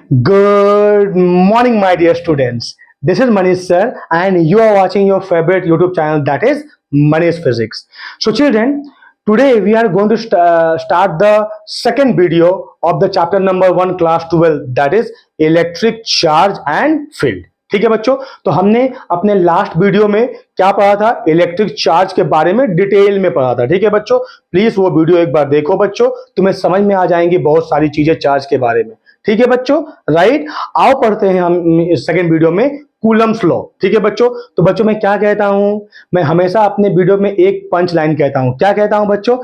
Good morning, my dear students. This is Manish sir, and you are watching your favorite YouTube channel, that is Manish Physics. So, children, today we are going to start the second video of the chapter number 1, class 12, that is electric charge and field. ठीक है बच्चों, तो हमने अपने last video में क्या पढ़ा था? इलेक्ट्रिक चार्ज के बारे में डिटेल में पढ़ा था. ठीक है बच्चों, प्लीज वो वीडियो एक बार देखो बच्चों, तुम्हें समझ में आ जाएंगी बहुत सारी चीजें चार्ज के बारे में. ठीक है बच्चों, राइट. आओ पढ़ते हैं हम इस सेकेंड वीडियो में कूलम्स लॉ. ठीक है बच्चों, तो बच्चों मैं क्या कहता हूं? मैं हमेशा अपने वीडियो में एक पंच लाइन कहता हूं. क्या कहता हूं बच्चों?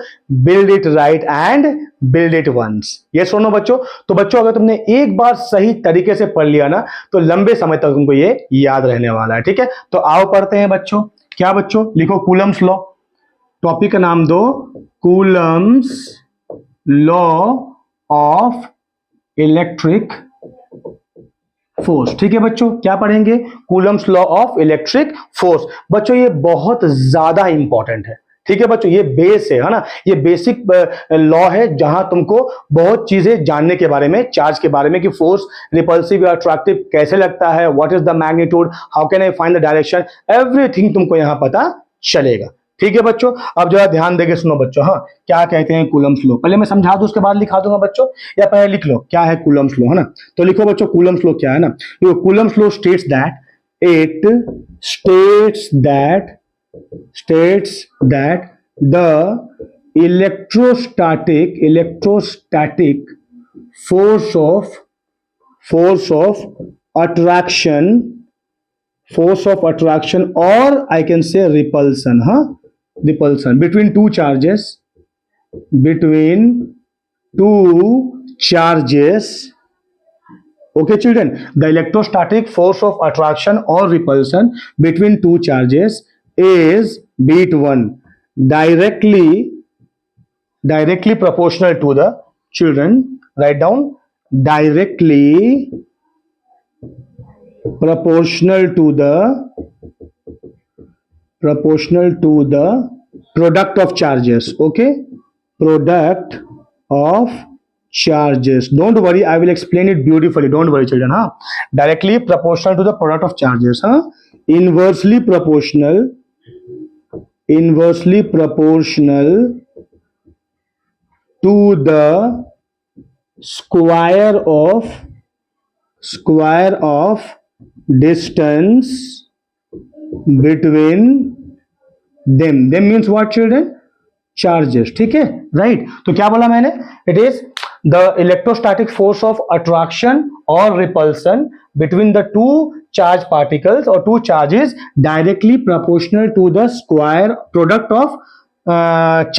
Build it right and build it once. ये सुनो बच्चों, तो बच्चों अगर तुमने एक बार सही तरीके से पढ़ लिया ना, तो लंबे समय तक तुमको ये याद रहने वाला है. ठीक है, तो आओ पढ़ते हैं बच्चों. क्या बच्चों? लिखो कूलम्स लॉ. टॉपिक का नाम दो Coulomb's law of electric force. ठीक है बच्चों, क्या पढ़ेंगे? Coulomb's law of electric force. बच्चों ये बहुत ज्यादा इंपॉर्टेंट है. ठीक है बच्चों, ये बेस है ना, ये बेसिक लॉ है जहां तुमको बहुत चीजें जानने के बारे में, चार्ज के बारे में, कि फोर्स रिपल्सिव या अट्रैक्टिव कैसे लगता है, what is the magnitude, how can I find the direction, everything तुमको यहां पता चलेगा. ठीक है बच्चों, अब जरा ध्यान देके सुनो बच्चों. हाँ, क्या कहते हैं कूलम्स लॉ? पहले मैं समझा दूं, उसके बाद लिखा दूंगा बच्चों, या पहले लिख लो क्या है कूलम्स लॉ, है ना. तो लिखो बच्चों कूलम्स लॉ क्या है ना. Coulomb's law states that the electrostatic force of attraction, or I can say repulsion, repulsion between two charges, okay children, the electrostatic force of attraction or repulsion between two charges is, be it one, directly proportional to the, children write down, directly proportional to the product of charges. Okay, product of charges. Don't worry, I will explain it beautifully. Don't worry children. Directly proportional to the product of charges. Inversely proportional to the square of distance between them. Them means what children? Charges. ठीक है, right. तो क्या बोला मैंने? It is the electrostatic force of attraction और repulsion between the two charge particles or two charges directly proportional to the square product of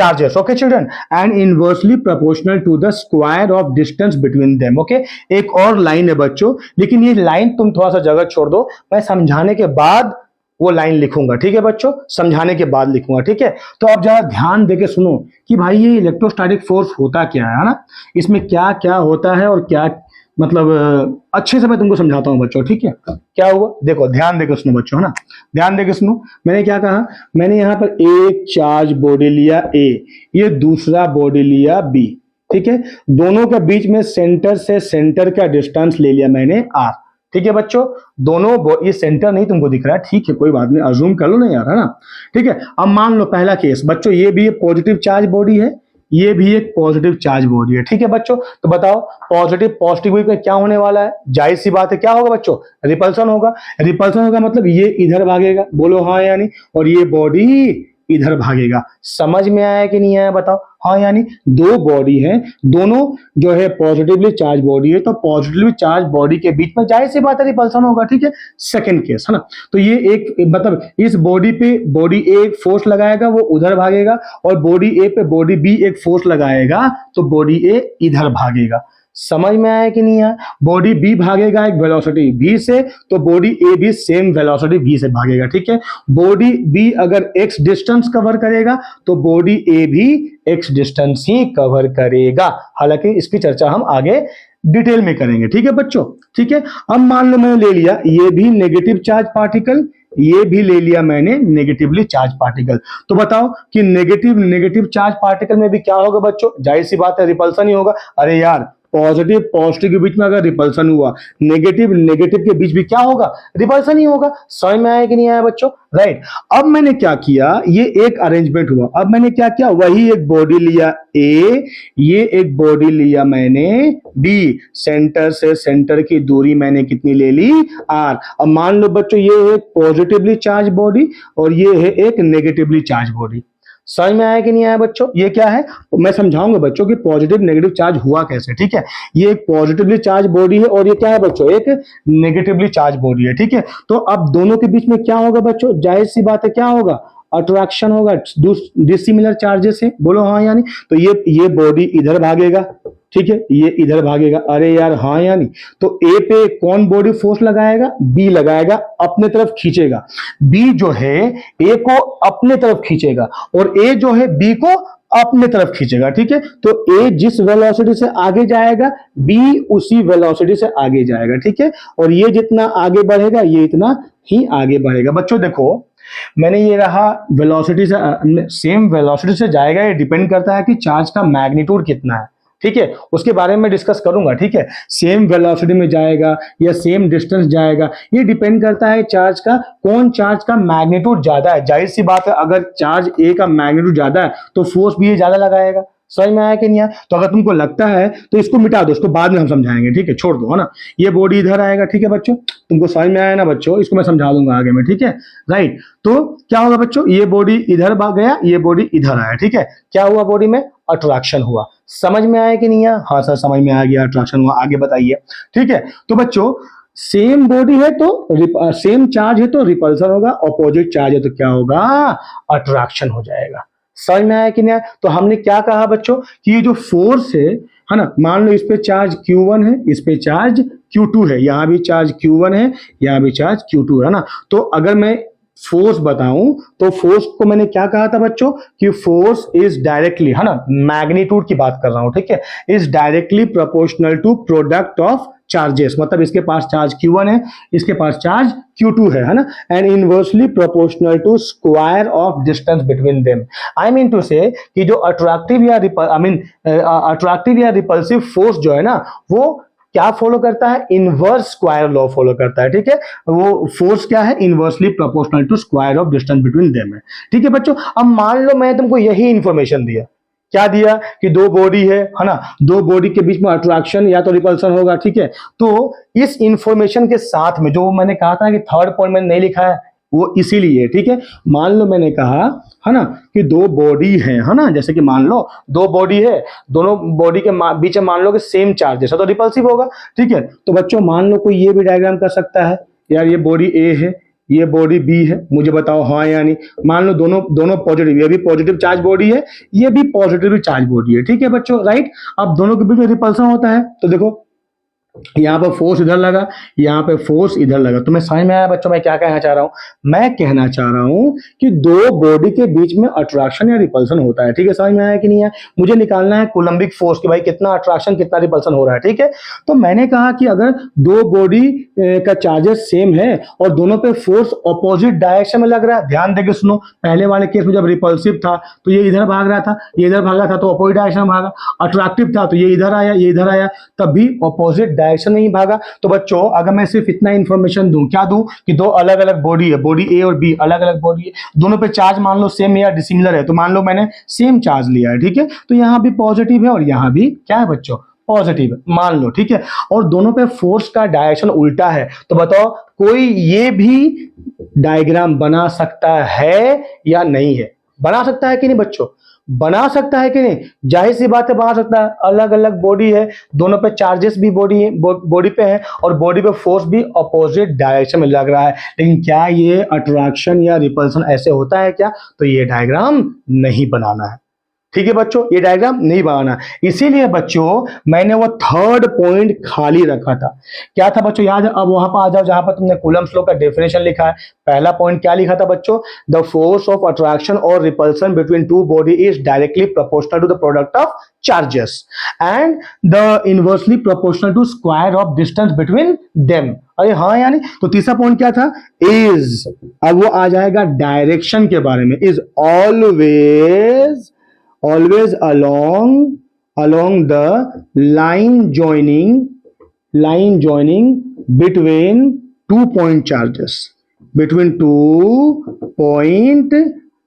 charges. Okay children, and inversely proportional to the square of distance between them. Okay, एक और line है बच्चों, लेकिन ये line तुम थोड़ा सा जगह छोड़ दो, मैं समझाने के बाद वो लाइन लिखूंगा. ठीक है बच्चों, समझाने के बाद लिखूंगा. ठीक है, तो आप जरा ध्यान देके सुनो कि भाई ये इलेक्ट्रोस्टैटिक फोर्स होता क्या है ना, इसमें क्या क्या होता है और क्या, मतलब अच्छे से मैं तुमको समझाता हूं बच्चों. ठीक है, क्या हुआ देखो, ध्यान देकर सुनो बच्चों, है ना, ध्यान देकर सुनो. मैंने क्या कहा? मैंने यहां पर एक चार्ज बॉडी लिया A, ये दूसरा बॉडी लिया B. ठीक है, दोनों के बीच में सेंटर से सेंटर का डिस्टेंस ले लिया मैंने R. ठीक है बच्चों, दोनों, ये सेंटर नहीं तुमको दिख रहा है, ठीक है, कोई बात नहीं, अज्यूम कर लो ना यार, है ना. ठीक है, अब मान लो पहला केस बच्चों, ये भी एक पॉजिटिव चार्ज बॉडी है, ये भी एक पॉजिटिव चार्ज बॉडी है. ठीक है बच्चों, तो बताओ पॉजिटिव में क्या होने वाला है? जाहिर सी बात है, क्या होगा बच्चों? रिपल्सन होगा. रिपल्सन होगा मतलब ये इधर भागेगा, बोलो हाँ या नहीं, और ये बॉडी इधर भागेगा. समझ में आया कि नहीं आया बताओ? हाँ यानी दो बॉडी है, दोनों जो है पॉजिटिवली चार्ज बॉडी है, तो पॉजिटिवली चार्ज बॉडी के बीच में जाहिर सी बात है रिपल्सन होगा. ठीक है, सेकंड केस, है ना. तो ये एक, मतलब इस बॉडी पे बॉडी ए एक फोर्स लगाएगा, वो उधर भागेगा, और बॉडी ए पे बॉडी बी एक फोर्स लगाएगा, तो बॉडी ए इधर भागेगा. समझ में आया कि नहीं आया? बॉडी बी भागेगा एक वेलोसिटी v से, तो बॉडी ए भी सेम वेलोसिटी v से भागेगा. ठीक है, बॉडी बी अगर x डिस्टेंस कवर करेगा, तो बॉडी ए भी x डिस्टेंस ही कवर करेगा. हालांकि इसकी चर्चा हम आगे डिटेल में करेंगे. ठीक है बच्चों, ठीक है. अब मान लो मैंने ले लिया ये भी नेगेटिव चार्ज पार्टिकल, ये भी ले लिया मैंने नेगेटिवली चार्ज पार्टिकल. तो बताओ कि नेगेटिव चार्ज पार्टिकल में भी क्या होगा बच्चों? जाहिर सी बात है रिपल्सन ही होगा. अरे यार पॉजिटिव पॉजिटिव के बीच में अगर रिपल्सन हुआ, नेगेटिव नेगेटिव के बीच भी क्या होगा, रिपल्सन ही होगा। समझ में आया कि नहीं आया बच्चों, राइट। अब मैंने क्या किया, ये एक अरेंजमेंट हुआ, अब मैंने क्या किया, वही एक बॉडी लिया ए, ये एक बॉडी लिया मैंने बी, सेंटर से सेंटर की दूरी मैंने कितनी ले ली, आर। अब मान लो बच्चों ये है एक पॉजिटिवली चार्ज बॉडी और ये है एक नेगेटिवली चार्ज बॉडी। समझ में आया कि नहीं आया बच्चों, ये क्या है, मैं समझाऊंगा बच्चों कि पॉजिटिव नेगेटिव चार्ज हुआ कैसे, ठीक है। ये एक पॉजिटिवली चार्ज बॉडी है और ये क्या है बच्चों, एक नेगेटिवली चार्ज बॉडी है, ठीक है। तो अब दोनों के बीच में क्या होगा बच्चों, जाहिर सी बात है क्या होगा, अट्रैक्शन होगा, डिसिमिलर चार्जेस है, बोलो हाँ यानी। तो ये बॉडी इधर भागेगा, ठीक है, ये इधर भागेगा, अरे यार हाँ यानी। तो ए पे कौन बॉडी फोर्स लगाएगा, बी लगाएगा, अपने तरफ खींचेगा। बी जो है ए को अपने तरफ खींचेगा और ए जो है बी को अपने तरफ खींचेगा, ठीक है। तो ए जिस वेलोसिटी से आगे जाएगा, बी उसी वेलोसिटी से आगे जाएगा, ठीक है। और ये जितना आगे बढ़ेगा ये इतना ही आगे बढ़ेगा। बच्चों देखो, मैंने ये रहा वेलोसिटी से, सेम वेलोसिटी से जाएगा, ये डिपेंड करता है कि चार्ज का मैग्नीट्यूड कितना है, ठीक है। उसके बारे में डिस्कस करूंगा, ठीक है। सेम वेलोसिटी में जाएगा या सेम डिस्टेंस जाएगा, ये डिपेंड करता है चार्ज का, कौन चार्ज का मैग्नीट्यूड ज्यादा है। जाहिर सी बात है अगर चार्ज ए का मैग्नीट्यूड ज्यादा है तो फोर्स भी ये ज्यादा लगाएगा। समझ में आया कि नहीं आया। तो अगर तुमको लगता है तो इसको मिटा दो, इसको बाद में हम समझाएंगे, ठीक है, छोड़ दो, है ना। ये बॉडी इधर आएगा, ठीक है बच्चों, तुमको समझ में आया ना बच्चों, इसको मैं समझा दूंगा आगे में, ठीक है, राइट। तो क्या होगा बच्चों, ये बॉडी इधर भाग गया, ये बॉडी इधर आया, ठीक है। क्या हुआ बॉडी में, अट्रैक्शन हुआ। समझ में आया कि नहीं आया, हाँ सर समझ में आ गया, अट्रैक्शन हुआ, आगे बताइए, ठीक है। तो बच्चों सेम बॉडी है तो सेम चार्ज है तो रिपल्सन होगा, अपोजिट चार्ज है तो क्या होगा, अट्रैक्शन हो जाएगा। समझ में आया कि नहीं आया। तो हमने क्या कहा बच्चों कि ये जो फोर्स है ना, मान लो इस पे चार्ज Q1 है, इस पे चार्ज Q2 है, यहां भी चार्ज Q1 है, यहां भी चार्ज Q2 है ना। तो अगर मैं फोर्स बताऊं तो फोर्स को मैंने क्या कहा था बच्चों कि फोर्स इज डायरेक्टली, है ना, मैग्नीट्यूड की बात कर रहा हूं, ठीक है, is directly proportional to product of charges. मतलब इसके पास चार्ज Q1 है, इसके पास चार्ज Q2 है ना, and inversely proportional to square of distance between them. I mean to say कि जो अट्रैक्टिव या अट्रैक्टिव या रिपल्सिव फोर्स जो है ना, वो क्या फॉलो करता है, इनवर्स स्क्वायर लॉ फॉलो करता है, ठीक है। वो फोर्स क्या है, inversely proportional to square of distance between them है, ठीक है बच्चों। अब मान लो मैं तुमको यही इंफॉर्मेशन दिया, क्या दिया कि दो बॉडी है ना, दो बॉडी के बीच में अट्रैक्शन या तो रिपल्सन होगा, ठीक है। तो इस इंफॉर्मेशन के साथ में जो मैंने कहा था कि थर्ड पॉइंट मैंने नहीं लिखा है वो इसीलिए, ठीक है। मान लो मैंने कहा है ना कि दो बॉडी है ना, जैसे कि मान लो दो बॉडी है, दोनों बॉडी के बीच में मान लो कि सेम चार्जेस है तो रिपल्सिव होगा, ठीक है। तो बच्चों मान लो कोई ये भी डायग्राम कर सकता है, यार ये बॉडी ए है, ये बॉडी बी है, मुझे बताओ हाँ या नहीं। मान लो दोनों दोनों पॉजिटिव, ये भी पॉजिटिव चार्ज बॉडी है, ये भी पॉजिटिव चार्ज बॉडी है, ठीक है बच्चों, राइट। अब दोनों के बीच में रिपल्सन होता है तो देखो यहाँ पे फोर्स इधर लगा, यहाँ पे फोर्स इधर लगा। तुम्हें समझ में आया बच्चों मैं क्या कहना चाह रहा हूँ, मैं कहना चाह रहा हूँ कि दो बॉडी के बीच में अट्रैक्शन या रिपल्सन होता है, ठीक है। समझ में आया कि नहीं आया। मुझे निकालना है कोलम्बिक फोर्स कि भाई कितना अट्रैक्शन कितना रिपल्सन हो रहा है, ठीक है। तो मैंने कहा कि अगर दो बॉडी का चार्जेस सेम है और दोनों पे फोर्स ऑपोजिट डायरेक्शन में लग रहा है, ध्यान देके सुनो, पहले वाले केस में जब रिपल्सिव था तो ये इधर भाग रहा था, ये इधर भाग रहा था तो अपोजिट डायरेक्शन में भागा, अट्रैक्टिव था तो ये इधर आया, ये इधर आया, तब भी अपोजिट डायरेक्शन में ही भागा। तो बच्चों अगर मैं सिर्फ इतना इंफॉर्मेशन दूं, क्या दूं कि दो अलग अलग बॉडी है, बॉडी ए और बी अलग अलग बॉडी है, दोनों पे चार्ज मान लो सेम या डिसिमिलर है, तो मान लो मैंने सेम चार्ज लिया है, ठीक है। तो यहां भी पॉजिटिव है और यहां भी क्या है बच्चों, पॉजिटिव है, मान लो, ठीक है। और दोनों पे फोर्स का डायरेक्शन उल्टा है, तो बताओ कोई ये भी डायग्राम बना सकता है या नहीं है, बना सकता है कि नहीं बच्चों, बना सकता है कि नहीं, जाहिर सी बात है बना सकता है। अलग अलग बॉडी है, दोनों पे चार्जेस भी बॉडी पे है और बॉडी पे फोर्स भी अपोजिट डायरेक्शन में लग रहा है, लेकिन क्या ये अट्रैक्शन या रिपल्सन ऐसे होता है क्या, तो ये डायग्राम नहीं बनाना है, ठीक है बच्चों, ये डायग्राम नहीं बनाना। इसीलिए बच्चों मैंने वो थर्ड पॉइंट खाली रखा था। क्या था बच्चों याद है, अब वहां पर आ जाओ जहां पर तुमने कूलम्ब्स लॉ का डेफिनेशन लिखा है। पहला पॉइंट क्या लिखा था बच्चों, द फोर्स ऑफ अट्रैक्शन और repulsion between two body is directly proportional to the product of charges and the inversely proportional to square of distance between them. अरे हाँ यानी, तो तीसरा पॉइंट क्या था, इज, अब वो आ जाएगा डायरेक्शन के बारे में, is always along along the line joining between 2 point charges. Between 2 point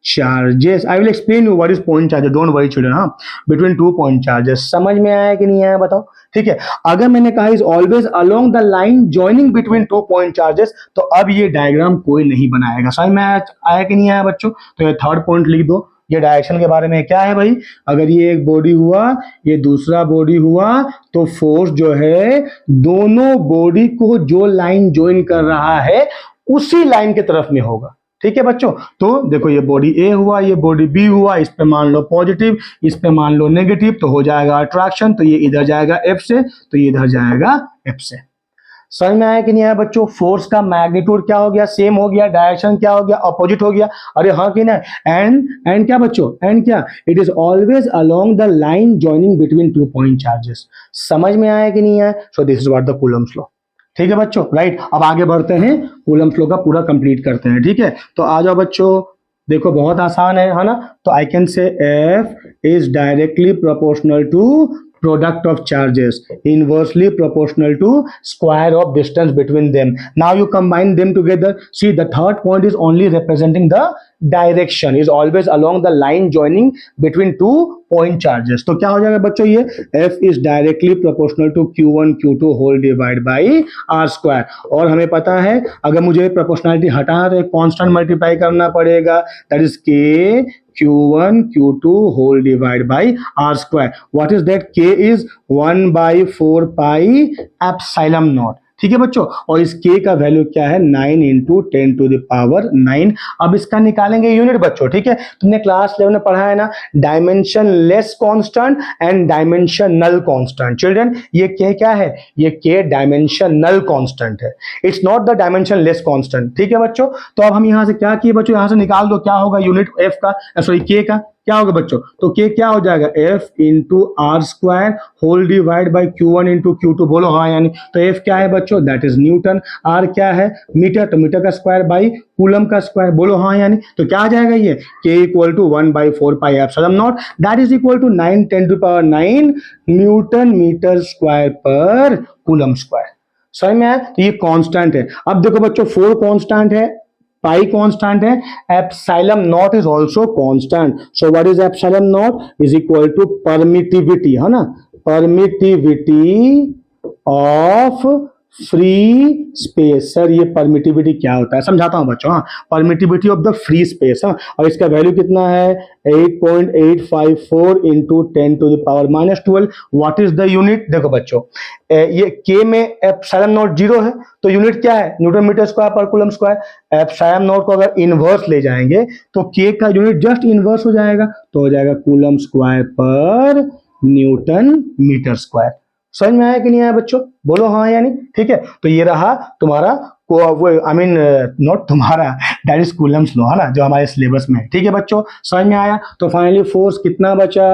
charges, I will explain you what is point charges. Don't worry children. हाँ, between 2 point charges. समझ में आया कि नहीं आया बताओ? ठीक है, अगर मैंने कहा is always along the line joining between 2 point charges, तो अब ये डायग्राम कोई नहीं बनाएगा। समझ में आया कि नहीं आया बच्चों? तो ये थर्ड पॉइंट लिख दो। ये डायरेक्शन के बारे में क्या है भाई? अगर ये एक बॉडी हुआ, ये दूसरा बॉडी हुआ, तो फोर्स जो है दोनों बॉडी को जो लाइन ज्वाइन कर रहा है उसी लाइन के तरफ में होगा। ठीक है बच्चों, तो देखो ये बॉडी ए हुआ, ये बॉडी बी हुआ, इस पे मान लो पॉजिटिव, इस पे मान लो नेगेटिव, तो हो जाएगा अट्रैक्शन। तो ये इधर जाएगा एफ से, तो ये इधर जाएगा एफ से। समझ में आया कि नहीं आया बच्चों? फोर्स का मैग्नीट्यूड क्या हो गया? सेम हो गया। डायरेक्शन क्या हो गया? अपोजिट हो गया। अरे हाँ कि ना? एंड क्या बच्चों? एंड क्या? It is always along the line joining between 2 point charges. समझ में आया कि नहीं आया? So this is what the Coulomb's law. ठीक है बच्चों, राइट। अब आगे बढ़ते हैं, कूलम्स लॉ का पूरा कंप्लीट करते हैं। ठीक है, तो आ जाओ बच्चों, देखो बहुत आसान है ना? तो I can say F is directly proportional to product of charges, inversely proportional to square of distance between them. Now you combine them together. See, the third point is only representing the direction, is always along the line joining between 2 point charges. तो क्या हो जाएगा बच्चों? ये F is directly proportional to Q1 Q2 whole divide by R square। और हमें पता है अगर मुझे proportionality हटाना तो एक constant multiply करना पड़ेगा, that is K Q1 Q2 whole divide by R square. What is that? K is 1/4 pi epsilon naught। ठीक है बच्चों, और इस k का वैल्यू क्या है? 9 × 10⁹ अब इसका निकालेंगे यूनिट बच्चों। ठीक है, तुमने क्लास 11 में पढ़ा है ना, dimension less constant and dimensional constant. Children, ये k क्या है? ये k डायमेंशनल कांस्टेंट है, it's not the dimension less constant. ठीक है बच्चों, तो अब हम यहां से क्या किए बच्चों? यहां से निकाल दो क्या होगा यूनिट f का, सॉरी k का क्या होगा बच्चों? तो k क्या हो जाएगा? f × r square whole divide by Q1 × Q2। बोलो हाँ यानी। तो f क्या है बच्चों? That is Newton. r क्या है? मीटर, तो मीटर का स्क्वायर बाई कूलम का स्क्वायर। बोलो हाँ यानी। तो क्या आ जाएगा ये? k = 1/4 pi epsilon not, that is equal to 9 × 10⁹ newton metre square per coulomb square. समझ में आया? तो ये कांस्टेंट है। अब देखो बच्चों, 4 कांस्टेंट है, पाई कांस्टेंट है, epsilon not is also constant. So what is epsilon not? Is equal to permittivity, है ना, permittivity of free space. Sir ये परमिटिविटी क्या होता है? समझाता हूं बच्चों। हाँ, permittivity of the free space. हाँ, और इसका वैल्यू कितना है? 8.854 × 10⁻⁻12। What is the unit? देखो बच्चों, ये के में एप्सिलॉन नॉट 0 है, तो यूनिट क्या है? Newton metre square per coulomb square. Epsilon not को अगर इनवर्स ले जाएंगे तो के का यूनिट जस्ट इनवर्स हो जाएगा, तो हो जाएगा कूलम स्क्वायर पर न्यूटन मीटर स्क्वायर। समझ में आया कि नहीं आया बच्चों? बोलो हाँ यानी। ठीक है, तो ये रहा तुम्हारा नॉट तुम्हारा, दैट इज कूलम्स लॉ, है ना, जो हमारे सिलेबस में है। ठीक है बच्चों, समझ में आया? तो फाइनली फोर्स कितना बचा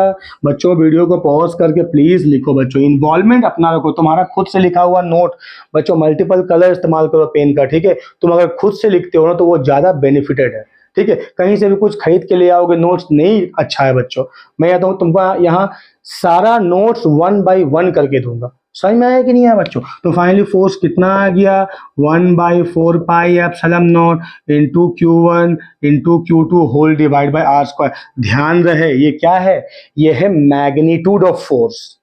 बच्चों? वीडियो को पॉज करके प्लीज लिखो बच्चों, इन्वॉल्वमेंट अपना रखो, तुम्हारा खुद से लिखा हुआ नोट बच्चों, मल्टीपल कलर इस्तेमाल करो पेन का। ठीक है, तुम अगर खुद से लिखते हो ना तो वो ज्यादा बेनिफिटेड है। ठीक है, कहीं से भी कुछ खरीद के ले आओगे नोट्स नहीं अच्छा है बच्चों। मैं कहता हूँ तुमको यहाँ सारा नोट्स 1 by 1 करके दूंगा। समझ में आया कि नहीं आया बच्चों? तो फाइनली फोर्स कितना आ गया? 1/4 pi epsilon not into Q1 into Q2 whole divide by R square. ध्यान रहे ये क्या है? ये है मैग्नीट्यूड ऑफ फोर्स।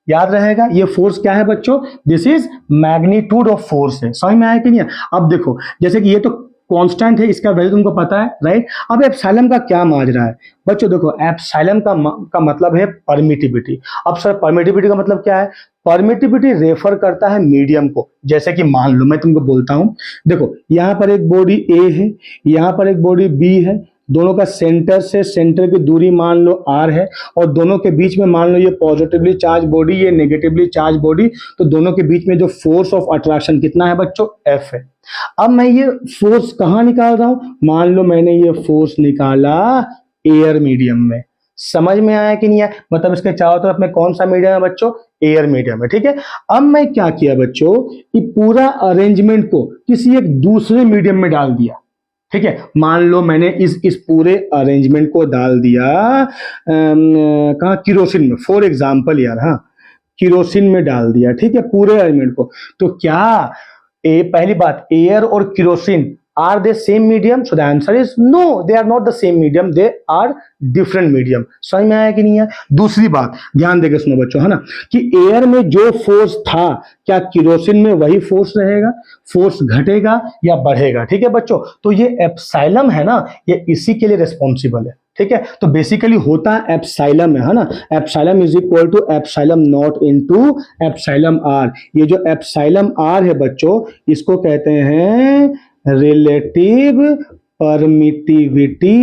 याद रहेगा ये फोर्स क्या है बच्चों? This is magnitude of force है। समझ में आया कि नहीं? अब देखो, जैसे कि ये तो कांस्टेंट है, इसका वैल्यू तुमको पता है, राइट? अब एप्सिलॉन का क्या माजरा है बच्चों? देखो, एप्सिलॉन का मतलब है परमिटिविटी। अब सर परमिटिविटी का मतलब क्या है? परमिटिविटी रेफर करता है मीडियम को। जैसे कि मान लो मैं तुमको बोलता हूं, देखो यहाँ पर एक बॉडी ए है, यहाँ पर एक बॉडी बी है, दोनों का सेंटर से सेंटर की दूरी मान लो r है, और दोनों के बीच में मान लो ये पॉजिटिवली चार्ज बॉडी, ये नेगेटिवली चार्ज बॉडी, तो दोनों के बीच में जो फोर्स ऑफ अट्रैक्शन कितना है बच्चों? F है। अब मैं ये फोर्स कहाँ निकाल रहा हूं? मान लो मैंने ये फोर्स निकाला एयर मीडियम में। समझ में आया कि नहीं आया? मतलब इसके चारों तरफ में कौन सा मीडियम है बच्चों? एयर मीडियम है। ठीक है, अब मैं क्या किया बच्चों, ये पूरा अरेंजमेंट को किसी एक दूसरे मीडियम में डाल दिया। ठीक है, मान लो मैंने इस पूरे अरेंजमेंट को डाल दिया कहाँ, किरोसिन में, फॉर एग्जाम्पल यार, हाँ किरोसिन में डाल दिया, ठीक है, पूरे अरेंजमेंट को। तो क्या पहली बात, एयर और kerosene are they same medium? So the answer is no, they are not the same medium, they are different medium. समझ में आया कि नहीं है? दूसरी बात ध्यान देकर सुनो बच्चों, है ना, कि एयर में जो फोर्स था, क्या किरोसिन में वही फोर्स रहेगा? फोर्स घटेगा या बढ़ेगा? ठीक है बच्चों, तो ये एप्सिलॉन है ना, ये इसी के लिए रिस्पॉन्सिबल है। ठीक है, तो बेसिकली होता है एप्सिलॉन है ना, epsilon is equal to epsilon not into epsilon r. ये जो एप्सिलॉन आर है बच्चों, इसको कहते हैं रिलेटिव परमिटिविटी।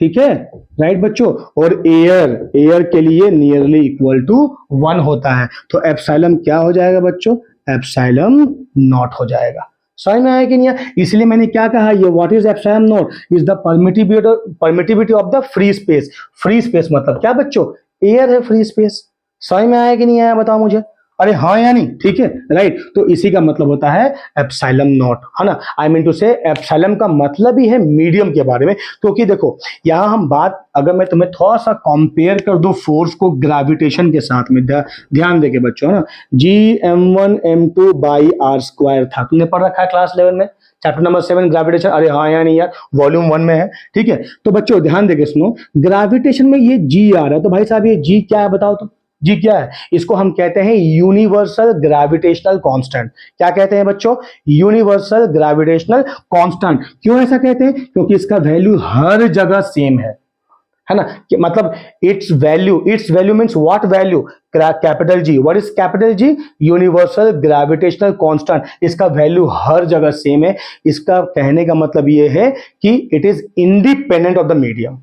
ठीक है, राइट बच्चों, और एयर के लिए नियरली इक्वल टू 1 होता है, तो एप्सिलॉन क्या हो जाएगा बच्चों? एप्सिलॉन नॉट हो जाएगा। समझ में आया कि नहीं? इसलिए मैंने क्या कहा, ये what is epsilon not? Is the permittivity of the free space. Free space मतलब क्या बच्चों? एयर है फ्री स्पेस। समझ में आया कि नहीं आया, बताओ मुझे? अरे हाँ या नहीं? ठीक है, राइट, तो इसी का मतलब होता है एप्सिलॉन नॉट, है ना। आई मीन टू से एप्सिलॉन का मतलब ही है मीडियम के बारे में, क्योंकि देखो यहां हम बात, अगर मैं तुम्हें थोड़ा सा कंपेयर कर दूं फोर्स को ग्रेविटेशन के साथ में, ध्यान देके बच्चों, है ना, Gm1m2 बाई आर स्क्वायर था, तुमने पढ़ रखा है क्लास 11 में, चैप्टर नंबर 7 ग्रेविटेशन। अरे हाँ या नहीं यार, वॉल्यूम 1 में है। ठीक है, तो बच्चों ध्यान देके सुनो, ग्रेविटेशन में ये जी आ रहा है, तो भाई साहब ये जी क्या है बताओ तो? जी क्या है? इसको हम कहते हैं यूनिवर्सल ग्रेविटेशनल कांस्टेंट। क्या कहते हैं बच्चों? Universal gravitational constant. क्यों ऐसा कहते हैं? क्योंकि इसका वैल्यू हर जगह सेम है ना, कि मतलब it's value means what value? Capital G. What is capital G? Universal gravitational constant. इसका वैल्यू हर जगह सेम है। इसका कहने का मतलब ये है कि it is independent of the medium.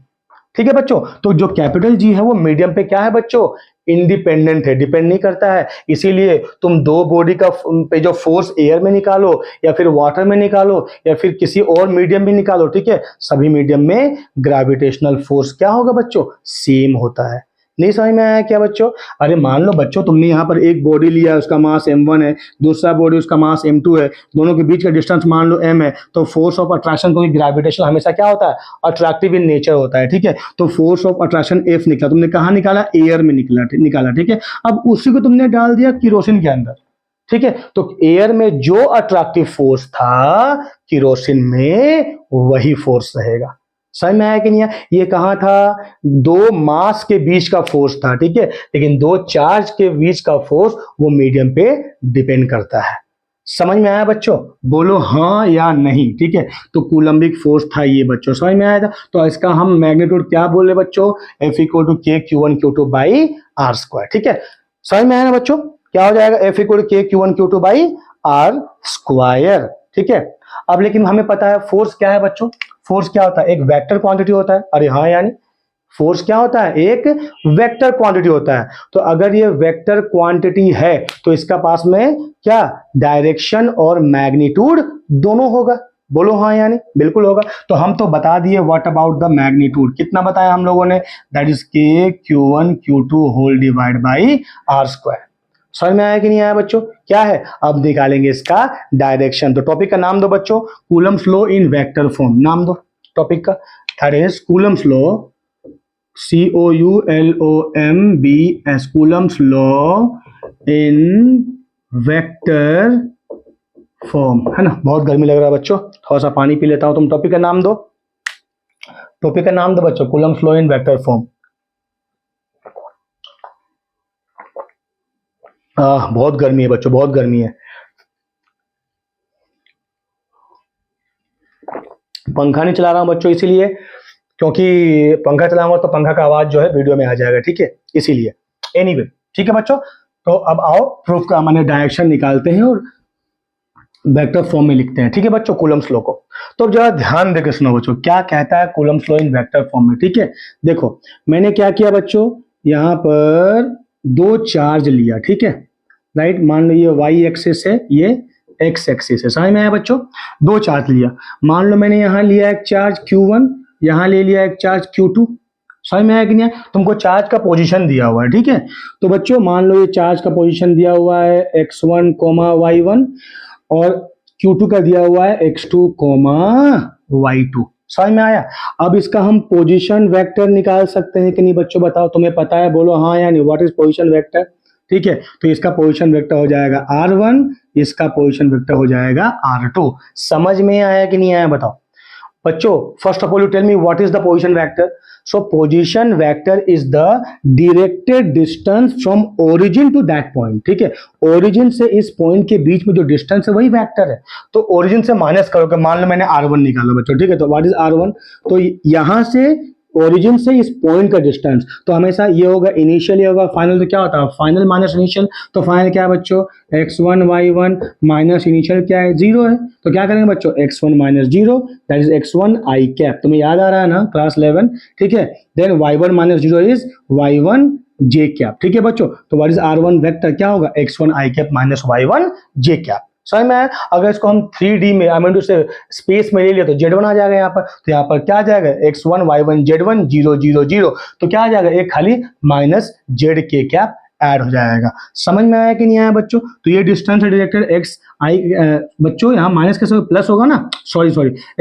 ठीक है बच्चों, तो जो कैपिटल जी है वो मीडियम पे क्या है बच्चों? इंडिपेंडेंट है, डिपेंड नहीं करता है। इसीलिए तुम दो बॉडी का पे जो फोर्स एयर में निकालो या फिर वाटर में निकालो या फिर किसी और मीडियम में निकालो, ठीक है, सभी मीडियम में ग्रेविटेशनल फोर्स क्या होगा बच्चों? सेम होता है। नहीं समझ में आया क्या बच्चों? अरे मान लो बच्चों, तुमने यहाँ पर एक बॉडी लिया, उसका मास m1 है, दूसरा बॉडी उसका मास m2 है, दोनों के बीच का डिस्टेंस मान लो m है, तो फोर्स ऑफ अट्रैक्शन, क्योंकि ग्रेविटेशन हमेशा क्या होता है? अट्रैक्टिव इन नेचर होता है। ठीक है, तो फोर्स ऑफ अट्रैक्शन F निकला, तुमने कहाँ निकाला? एयर में निकाला। ठीक है, अब उसी को तुमने डाल दिया किरोसिन के अंदर। ठीक है, तो एयर में जो अट्रैक्टिव फोर्स था, किरोसिन में वही फोर्स रहेगा। समझ में आया कि नहीं? ये कहां था? दो मास के बीच का फोर्स था, ठीक है, लेकिन दो चार्ज के बीच का फोर्स वो मीडियम पे डिपेंड करता है। समझ में आया बच्चों? बोलो हाँ या नहीं। ठीक है, तो कूलम्बिक फोर्स था ये बच्चों, समझ में आया था? तो इसका हम मैग्नीट्यूड क्या बोले बच्चों? F इक्वल टू के Q1 Q2 by r square. ठीक है, समझ में आया ना बच्चों? क्या हो जाएगा? F इक्वल टू के Q1 Q2 by r square. ठीक है, अब लेकिन हमें पता है फोर्स क्या है बच्चों? फोर्स क्या होता है? एक वेक्टर क्वांटिटी होता है। अरे हाँ, यानी फोर्स क्या होता है? एक वेक्टर क्वांटिटी होता है। तो अगर ये वेक्टर क्वांटिटी है तो इसका पास में क्या? डायरेक्शन और मैग्नीट्यूड दोनों होगा। बोलो हाँ यानी बिल्कुल होगा। तो हम तो बता दिए व्हाट अबाउट द मैग्नीट्यूड, कितना बताया हम लोगों ने? That is k Q1 Q2 whole divide by r square. समझ में आया कि नहीं आया बच्चों? क्या है? अब निकालेंगे इसका डायरेक्शन। तो टॉपिक का नाम दो बच्चों, Coulomb's law in vector form. नाम दो टॉपिक का, that is Coulomb's law, COULOMBS, Coulomb's law in vector form, है ना। बहुत गर्मी लग रहा है बच्चों, थोड़ा सा पानी पी लेता हूं। तुम टॉपिक का नाम दो, टॉपिक का नाम दो बच्चों, Coulomb's law in vector form. बहुत गर्मी है बच्चों, बहुत गर्मी है। पंखा नहीं चला रहा हूं बच्चों इसीलिए, क्योंकि पंखा चलाऊंगा तो पंखा का आवाज जो है वीडियो में आ जाएगा। ठीक है, इसीलिए। एनीवे, ठीक है बच्चों, तो अब आओ प्रूफ का मैंने डायरेक्शन निकालते हैं और वेक्टर फॉर्म में लिखते हैं। ठीक है बच्चों, कूलम्स लॉ को। तो अब जरा ध्यान देकर सुनो बच्चों, क्या कहता है Coulomb's law in vector form में। ठीक है, देखो मैंने क्या किया बच्चों, यहां पर दो चार्ज लिया, ठीक है, राइट। मान लो ये y एक्सिस है, ये x एक्सिस है। समझ में आया बच्चों? दो चार्ज लिया। मान लो मैंने यहां लिया एक चार्ज Q1, यहां ले लिया एक चार्ज Q2। समझ में आया कि नहीं? तुमको चार्ज का पोजीशन दिया हुआ है, ठीक है। तो बच्चों मान लो ये चार्ज का पोजीशन दिया हुआ है x1, y1 और Q2 का दिया हुआ है x2, y2। समझ में आया? अब इसका हम पोजीशन वेक्टर निकाल सकते हैं कि नहीं बच्चों, बताओ, तुम्हें पता है, बोलो हाँ या नहीं। What is position vector? ठीक है, तो इसका पोजीशन वेक्टर हो जाएगा r1, इसका पोजीशन वेक्टर हो जाएगा r2। समझ में आया कि नहीं आया बताओ बच्चों? First of all you tell me what is the position vector. So position vector is the directed distance from origin to that point. ठीक है, ओरिजिन से इस पॉइंट के बीच में जो डिस्टेंस है वही वेक्टर है। तो ओरिजिन से माइनस करोगे, मान लो मैंने r1 निकाला बच्चों, ठीक है, तो व्हाट इज r1? तो यहां से ओरिजिन से इस पॉइंट का डिस्टेंस, तो हमेशा ये होगा इनिशियल, ये होगा फाइनल। तो क्या होता है फाइनल माइनस इनिशियल? तो फाइनल क्या है बच्चों? x1 y1 माइनस इनिशियल क्या है? 0 है। तो क्या करेंगे बच्चों? x1 minus 0 that is x1 i cap. तुम्हें याद आ रहा है ना क्लास 11? ठीक है, then y1 minus 0 is y1 j cap. ठीक है बच्चों, तो व्हाट इज r1 वेक्टर? क्या होगा? x1 i cap minus y1 j cap. समझ में आया? अगर इसको हम 3D में आई मीन टू से स्पेस में ले लिया तो Z1 आ जाएगा यहाँ पर। तो यहाँ पर क्या आ जाएगा? x1 y1 z1 0 0 0। तो क्या आ जाएगा? एक खाली माइनस जेड के कैप ऐड हो जाएगा। समझ में आया कि नहीं आया बच्चों? तो ये डिस्टेंस है डायरेक्टेड x i बच्चों, यहाँ माइनस के समय प्लस होगा ना, sorry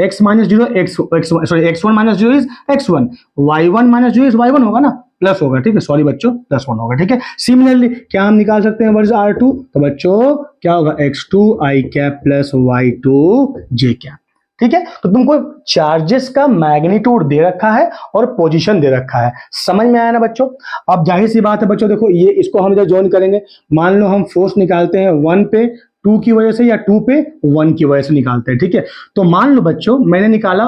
x minus 0 x1 minus 0 is x1, y1 minus 0 is y1 होगा ना, प्लस होगा। ठीक है, सॉरी बच्चों, प्लस 1 होगा। ठीक है, सिमिलरली क्या हम निकाल सकते हैं? What is r2? तो बच्चों क्या होगा? x2 i cap plus y2 j cap. ठीक है, तो तुमको चार्जेस का मैग्नीट्यूड दे रखा है और पोजीशन दे रखा है। समझ में आया ना बच्चों? अब जाहिर सी बात है बच्चों, देखो ये इसको हम इधर ज्वाइन करेंगे। मान लो हम फोर्स निकालते हैं 1 पे 2 की वजह से या 2 पे 1 की वजह से निकालते हैं। ठीक है, तो मान लो बच्चों मैंने निकाला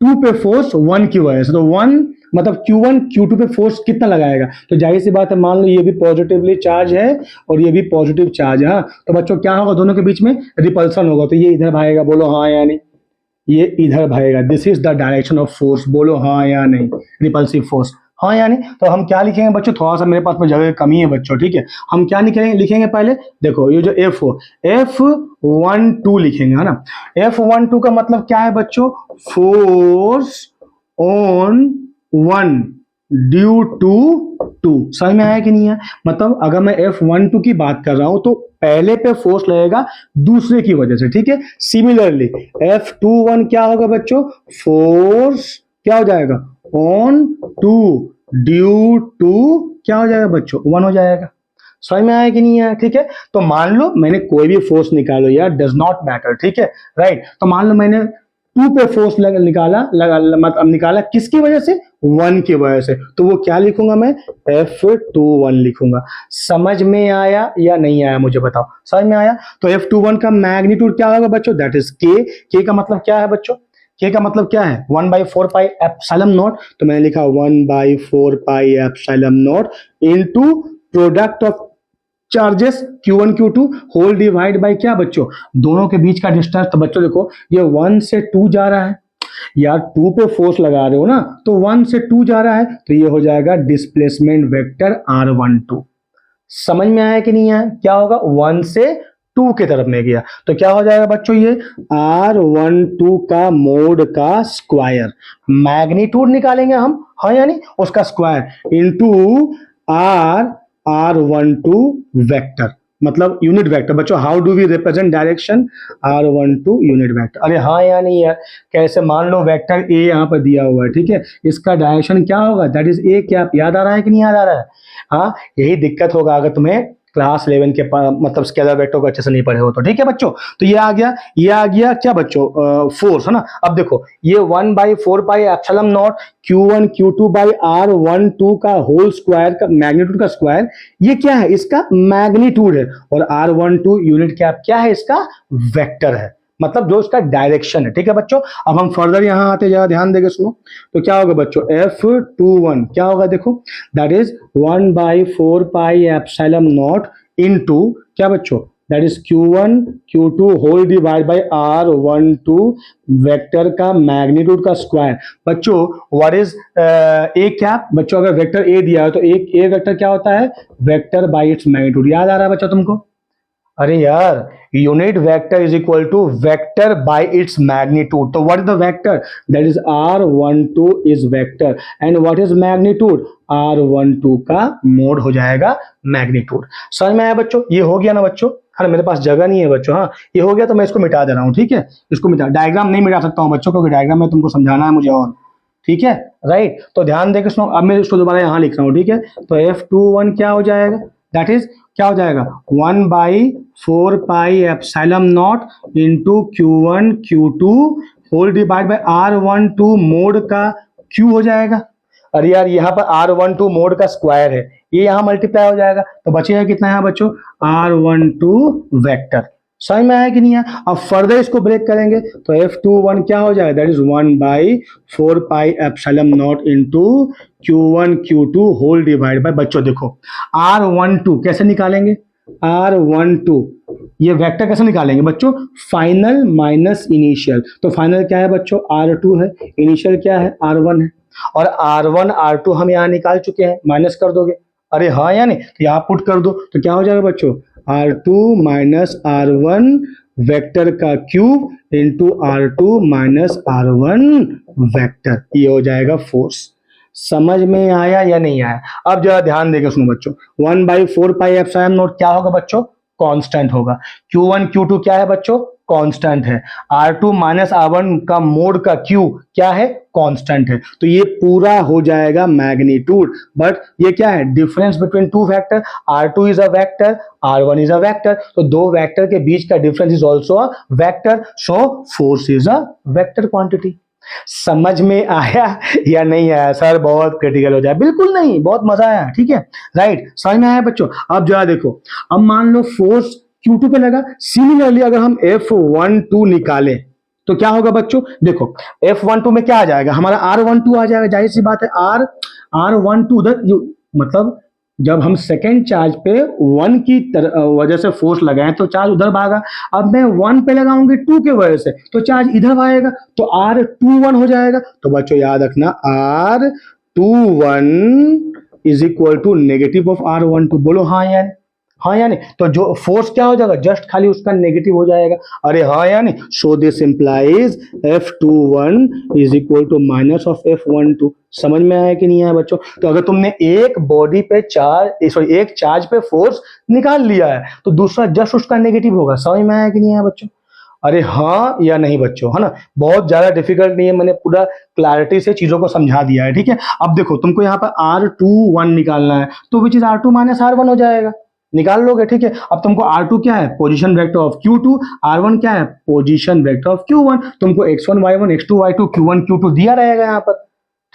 2 पे फोर्स 1 की वजह से, तो 1 मतलब Q1 Q2 पे फोर्स कितना लगाएगा? तो जाहिर सी बात है, मान लो ये भी पॉजिटिवली चार्ज है और ये भी पॉजिटिव चार्ज है। हाँ, तो बच्चों क्या होगा? दोनों के बीच में रिपल्सन होगा। तो ये इधर भागेगा, बोलो हाँ या नहीं। ये इधर भागेगा। This is the direction of force, बोलो हाँ या नहीं। रिपल्सिव फोर्स, हाँ या नहीं? तो हम क्या लिखेंगे बच्चों? थोड़ा सा मेरे पास में जगह कमी है बच्चों। ठीक है, हम क्या लिखेंगे पहले? देखो ये जो F12 लिखेंगे, है ना। F12 का मतलब क्या है बच्चों? Force on 1 due to 2। समझ में आया कि नहीं है? मतलब अगर मैं F12 की बात कर रहा हूं तो पहले पे फोर्स लगेगा दूसरे की वजह से। ठीक है, सिमिलरली F21 क्या होगा बच्चों? फोर्स क्या हो जाएगा? ऑन 2 ड्यू टू क्या हो जाएगा बच्चों? 1 हो जाएगा। समझ में आया कि नहीं आया? ठीक है, तो मान लो मैंने कोई भी फोर्स निकालो यार, डज नॉट मैटर। ठीक है, राइट। तो मान लो मैंने 2 पे फोर्स मतलब निकाला किसकी वजह से? 1 की वजह से। तो वो क्या लिखूंगा मैं? F21 लिखूंगा। समझ में आया या नहीं आया मुझे बताओ? समझ में आया? तो F21 का मैग्नीट्यूड क्या होगा बच्चों? दैट इज K का मतलब क्या है बच्चों? K का मतलब क्या है? 1/4 पाई एप्सिलॉन नॉट। तो मैंने लिखा 1/4 pi epsilon not into product of charges Q1 Q2 whole divide by क्या बच्चों? दोनों के बीच का डिस्टेंस। तो बच्चों देखो ये 1 से 2 जा रहा है यार, 2 पे फोर्स लगा रहे हो ना, तो 1 से 2 जा रहा है, तो ये हो जाएगा डिस्प्लेसमेंट वेक्टर R12। समझ में आया कि नहीं आया? क्या होगा? 1 से 2 की तरफ में गया, तो क्या हो जाएगा बच्चों? ये R12 का मोड का स्क्वायर, मैग्नीट्यूड निकालेंगे हम, हाँ यानी उसका स्क्वायर इनटू R12 वेक्टर, मतलब यूनिट वेक्टर। बच्चों how do we represent direction? R12 unit vector. अरे हाँ या नहीं यार? कैसे? मान लो वेक्टर ए यहाँ पर दिया हुआ है, ठीक है, इसका डायरेक्शन क्या होगा? That is a cap. याद आ रहा है कि नहीं याद आ रहा है? हाँ, यही दिक्कत होगा अगर तुम्हें क्लास 11 के मतलब स्केलर वेक्टर को अच्छे से नहीं पढ़े हो तो। ठीक है बच्चों, तो ये आ गया क्या बच्चों? फोर्स, है ना। अब देखो ये 1/4 pi epsilon not Q1 Q2 by R12 का होल स्क्वायर का मैग्नीट्यूड का स्क्वायर, ये क्या है? इसका मैग्नीट्यूड है। और R12 यूनिट कैप क्या है? इसका वेक्टर है, मतलब जो इसका डायरेक्शन है। ठीक है बच्चों, अब हम फर्दर यहां आते, जरा ध्यान देके सुनो। तो क्या होगा बच्चों? F21 क्या होगा? देखो that is 1/4 pi epsilon not into क्या बच्चों? That is Q1 Q2 whole divide by R12 vector का मैग्नीट्यूड का स्क्वायर। बच्चों व्हाट इज ए कैप? बच्चों अगर वेक्टर ए दिया है तो एक ए वेक्टर क्या होता है? Vector by its magnitude. याद आ रहा है बच्चों तुमको? अरे यार, unit vector is equal to vector by its magnitude. तो what is the vector? That is R12 is vector and what is magnitude? R12 का मोड हो जाएगा मैग्नीट्यूड। समझ में आया बच्चों? ये हो गया ना बच्चों? हाँ मेरे पास जगह नहीं है बच्चों। हाँ ये हो गया तो मैं इसको मिटा दे रहा हूँ, ठीक है, इसको मिटा, डायग्राम नहीं मिटा सकता हूँ बच्चों, क्योंकि डायग्राम में तुमको समझाना है मुझे और, ठीक है, राइट। तो ध्यान देकर सुनो, अब मैं इसको दोबारा यहाँ लिख रहा हूँ, ठीक है। तो F21 क्या हो जाएगा, दैट इज क्या हो जाएगा 1/4 pi epsilon not into Q1 Q2 whole divide by R12 mod का Q हो जाएगा। अरे यार यहाँ पर R12 मोड का स्क्वायर है, ये यहाँ मल्टीप्लाई हो जाएगा, तो बचेगा कितना यहाँ बच्चों, R12 वेक्टर। समझ में आया कि नहीं आया। अब फर्दर इसको ब्रेक करेंगे तो F21 क्या हो जाएगा, that is 1/4 pi epsilon not into Q1 Q2 whole divide by, बच्चों देखो R12 कैसे निकालेंगे, R12 ये वेक्टर कैसे निकालेंगे बच्चों, फाइनल माइनस इनिशियल। तो फाइनल क्या है बच्चों, R2 है, इनिशियल क्या है, R1 है, और R1 R2 हम यहाँ निकाल चुके हैं, माइनस कर दोगे, अरे हाँ या नहीं, तो यहाँ पुट कर दो, तो क्या हो जाएगा बच्चों, R2 माइनस R1 वेक्टर का cube into R2 minus R1 vector, ये हो जाएगा फोर्स। समझ में आया या नहीं आया। अब जरा ध्यान देकर सुनो बच्चों, 1/4 पाई एप्सिलॉन नॉट क्या होगा बच्चों, कांस्टेंट होगा। Q1 Q2 क्या है बच्चों, कांस्टेंट है। R2 माइनस R1 का मोड का Q क्या है, कांस्टेंट है। तो ये पूरा हो जाएगा मैग्नीट्यूड, बट ये क्या है, difference between two vector, R2 is a vector, R1 is a vector, तो दो वेक्टर के बीच का difference is also a vector, so force is a vector quantity. समझ में आया या नहीं आया, सर बहुत क्रिटिकल हो जाए, बिल्कुल नहीं, बहुत मजा आया, ठीक है, राइट, समझ में आया बच्चों। अब जरा देखो, अब मान लो फोर्स Q2 पे लगा, सिमिलरली अगर हम F12 निकालें तो क्या होगा बच्चों, देखो F12 में क्या आ जाएगा, हमारा R12 आ जाएगा, जाहिर सी बात है, R12 उधर मतलब जब हम सेकेंड चार्ज पे 1 की वजह से फोर्स लगाए तो चार्ज उधर भागा, अब मैं 1 पे लगाऊंगी 2 के वजह से तो चार्ज इधर भागेगा, तो R21 हो जाएगा। तो बच्चों याद रखना, R21 is equal to negative of R12, बोलो हाँ यार, हाँ या नहीं, तो जो फोर्स क्या हो जाएगा, जस्ट खाली उसका नेगेटिव हो जाएगा, अरे हाँ या नहीं। So this implies F21 is equal to minus of F12। समझ में आया कि नहीं आया बच्चों। तो अगर तुमने एक बॉडी पे एक चार्ज पे फोर्स निकाल लिया है तो दूसरा जस्ट उसका नेगेटिव होगा। समझ में आया कि नहीं आया बच्चों, अरे हाँ या नहीं बच्चों, है ना, बहुत ज्यादा डिफिकल्ट नहीं है, मैंने पूरा क्लैरिटी से चीजों को समझा दिया है, ठीक है। अब देखो तुमको यहाँ पर R21 निकालना है, तो which is R2 minus R1 हो जाएगा, निकाल लोगे, ठीक है। अब तुमको R2 क्या है, position vector of Q2, R1 क्या है, पोजीशन वेक्टर ऑफ Q1, तुमको x1 y1 x2 y2 q1 q2 दिया रहेगा यहाँ पर,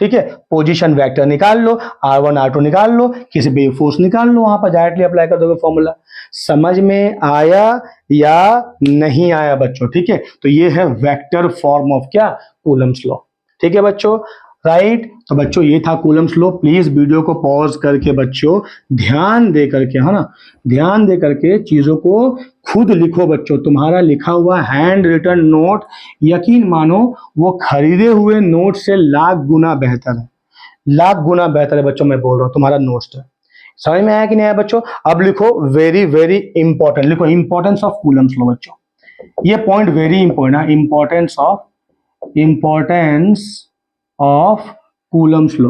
ठीक है। पोजीशन वेक्टर निकाल लो, R1 R2 निकाल लो, किसी भी फोर्स निकाल लो, वहां पर डायरेक्टली अप्लाई कर दोगे फॉर्मूला। समझ में आया या नहीं आया बच्चों, ठीक है। तो ये है वेक्टर फॉर्म ऑफ क्या, कूलम्स लॉ, ठीक है बच्चों, राइट। तो बच्चों ये था कूलम्स लॉ। प्लीज वीडियो को पॉज करके बच्चों ध्यान दे करके, है ना, ध्यान दे करके चीजों को खुद लिखो बच्चों। तुम्हारा लिखा हुआ हैंड रिटन नोट यकीन मानो वो खरीदे हुए नोट से लाख गुना बेहतर है, लाख गुना बेहतर है बच्चों, मैं बोल रहा हूं तुम्हारा नोट्स है। समझ में आया कि नहीं आया बच्चों। अब लिखो वेरी वेरी इंपॉर्टेंट, लिखो इंपॉर्टेंस ऑफ कूलम्स लॉ बच्चों, ये पॉइंट वेरी इंपॉर्टेंट है, importance of Coulomb's law,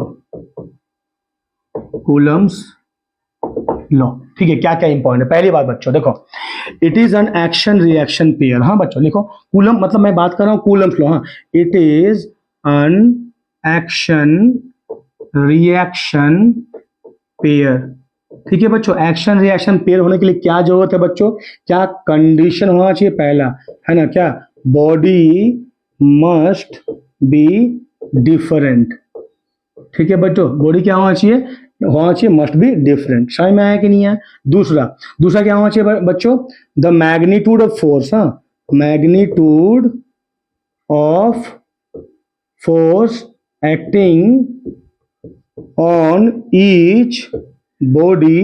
Coulomb's law, ठीक है। क्या क्या इंपॉर्टेंट है, पहली बात बच्चों देखो, it is an action reaction pair. हाँ बच्चों लिखो, कूलम मतलब मैं बात कर रहा हूं कूलम्स लॉ, हाँ, it is an action reaction pair, ठीक है बच्चों। एक्शन रिएक्शन पेयर होने के लिए क्या जरूरत है बच्चों, क्या कंडीशन होना चाहिए, पहला है ना, क्या, बॉडी मस्ट बी डिफरेंट, ठीक है बच्चों, बॉडी क्या होना चाहिए, मस्ट बी डिफरेंट। समझ में आया कि नहीं आया। दूसरा दूसरा क्या होना चाहिए बच्चों, द मैग्नीट्यूड ऑफ फोर्स, हाँ, magnitude of force acting on each body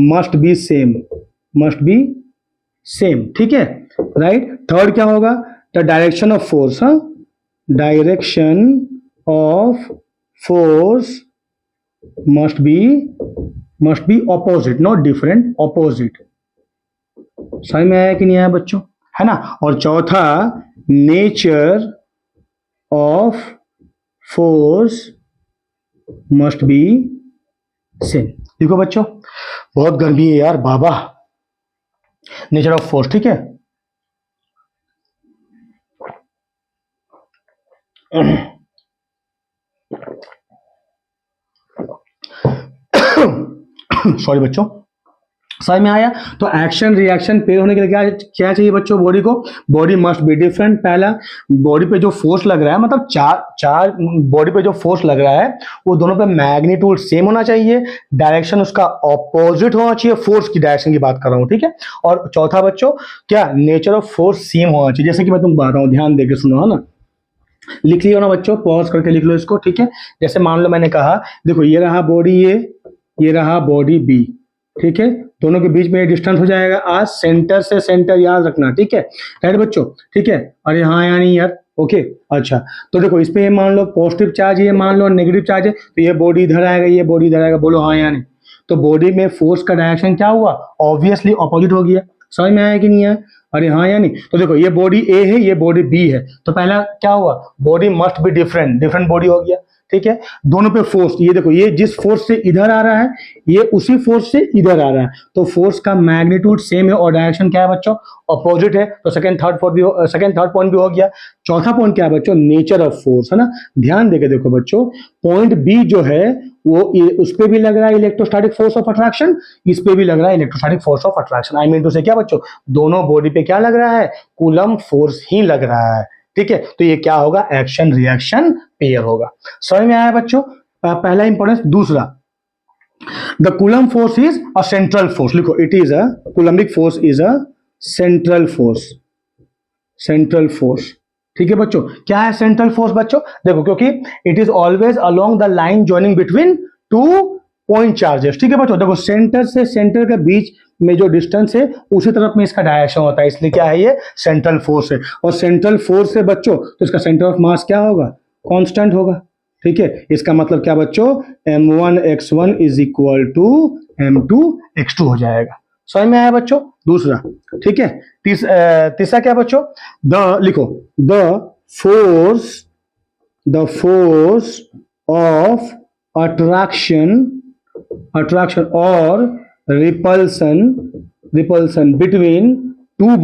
must be same, ठीक है, राइट। थर्ड क्या होगा, द डायरेक्शन ऑफ फोर्स, हाँ, direction of force must be opposite, not different, opposite. समझ में आया कि नहीं आया बच्चों, है ना। और चौथा, nature of force must be same. देखो बच्चों बहुत गर्मी है यार बाबा, नेचर ऑफ फोर्स, ठीक है। सॉरी बच्चों, समझ में आया। तो एक्शन रिएक्शन पेयर होने के लिए क्या क्या चाहिए बच्चों बॉडी को? Body must be different. पहला, बॉडी पे जो फोर्स लग रहा है, मतलब चार बॉडी पे जो फोर्स लग रहा है वो दोनों पे मैग्नीट्यूड सेम होना चाहिए, डायरेक्शन उसका ऑपोजिट होना चाहिए, फोर्स की डायरेक्शन की बात कर रहा हूं, ठीक है। और चौथा बच्चों, क्या नेचर ऑफ फोर्स सेम होना चाहिए। जैसे कि मैं तुम बता रहा हूँ, ध्यान देके सुनो, है ना। लिख लियो ना बच्चों, पॉज करके लिख लो इसको, ठीक है। जैसे मान लो मैंने कहा, देखो ये रहा बॉडी ये रहा बॉडी बी, ठीक है। दोनों के बीच में ये डिस्टेंस हो जाएगा आज, सेंटर से सेंटर याद रखना, ठीक है, राइट बच्चों, ठीक है। अरे हाँ यानी यार, ओके, अच्छा। तो देखो इस पे ये मान लो पॉजिटिव चार्ज, ये मान लो नेगेटिव चार्ज है, तो ये बॉडी इधर आएगा, ये बॉडी इधर आएगा, बोलो हाँ या नहीं। तो बॉडी में फोर्स का डायरेक्शन क्या हुआ? ऑब्वियसली ऑपोजिट हो गया। समझ में आया कि नहीं आया? अरे हाँ या नहीं। तो देखो ये बॉडी ए है, ये बॉडी बी है, तो पहला क्या हुआ? Body must be different, different body हो गया, ठीक है। दोनों पे फोर्स, ये देखो ये जिस फोर्स से इधर आ रहा है, ये उसी फोर्स से इधर आ रहा है, तो फोर्स का मैग्नीट्यूड सेम है और डायरेक्शन क्या है बच्चों? अपोजिट है। तो सेकंड थर्ड पॉइंट भी हो गया। चौथा पॉइंट क्या है बच्चों? नेचर ऑफ फोर्स, है ना। ध्यान देके देखो बच्चों, पॉइंट बी जो है वो उस पे भी लग रहा है इलेक्ट्रोस्टैटिक फोर्स ऑफ अट्रैक्शन, इस पे भी लग रहा है electrostatic force of attraction. I mean to say क्या बच्चों, दोनों बॉडी पे क्या लग रहा है? कूलम फोर्स ही लग रहा है, ठीक है। तो ये क्या होगा? एक्शन रिएक्शन पेयर होगा। समझ में आया बच्चों? पहला इंपॉर्टेंस। दूसरा, the Coulomb force is a central force. लिखो, it is a Coulombic force is a central force, central force, ठीक है बच्चों। क्या है सेंट्रल फोर्स बच्चों? देखो, क्योंकि it is always along the line joining between two point charges, ठीक है बच्चों। देखो सेंटर से सेंटर के बीच में जो डिस्टेंस है उसी तरफ में इसका डायरेक्शन होता है, इसलिए क्या है? ये सेंट्रल फोर्स है। और सेंट्रल फोर्स है बच्चों, तो इसका सेंटर ऑफ मास क्या होगा? कांस्टेंट होगा, ठीक है। इसका मतलब क्या बच्चों? m1x1 is equal to m2x2 हो जाएगा। समझ में आया बच्चों? दूसरा, ठीक है। तीसरा क्या बच्चों? लिखो, force the force of attraction और repulsion between two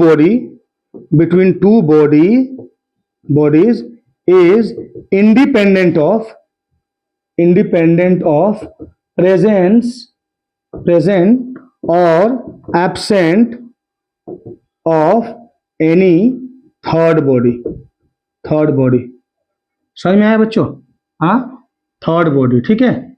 bodies is independent of present or absent of any third body। समझ में आया बच्चों? हाँ, थर्ड बॉडी, ठीक है,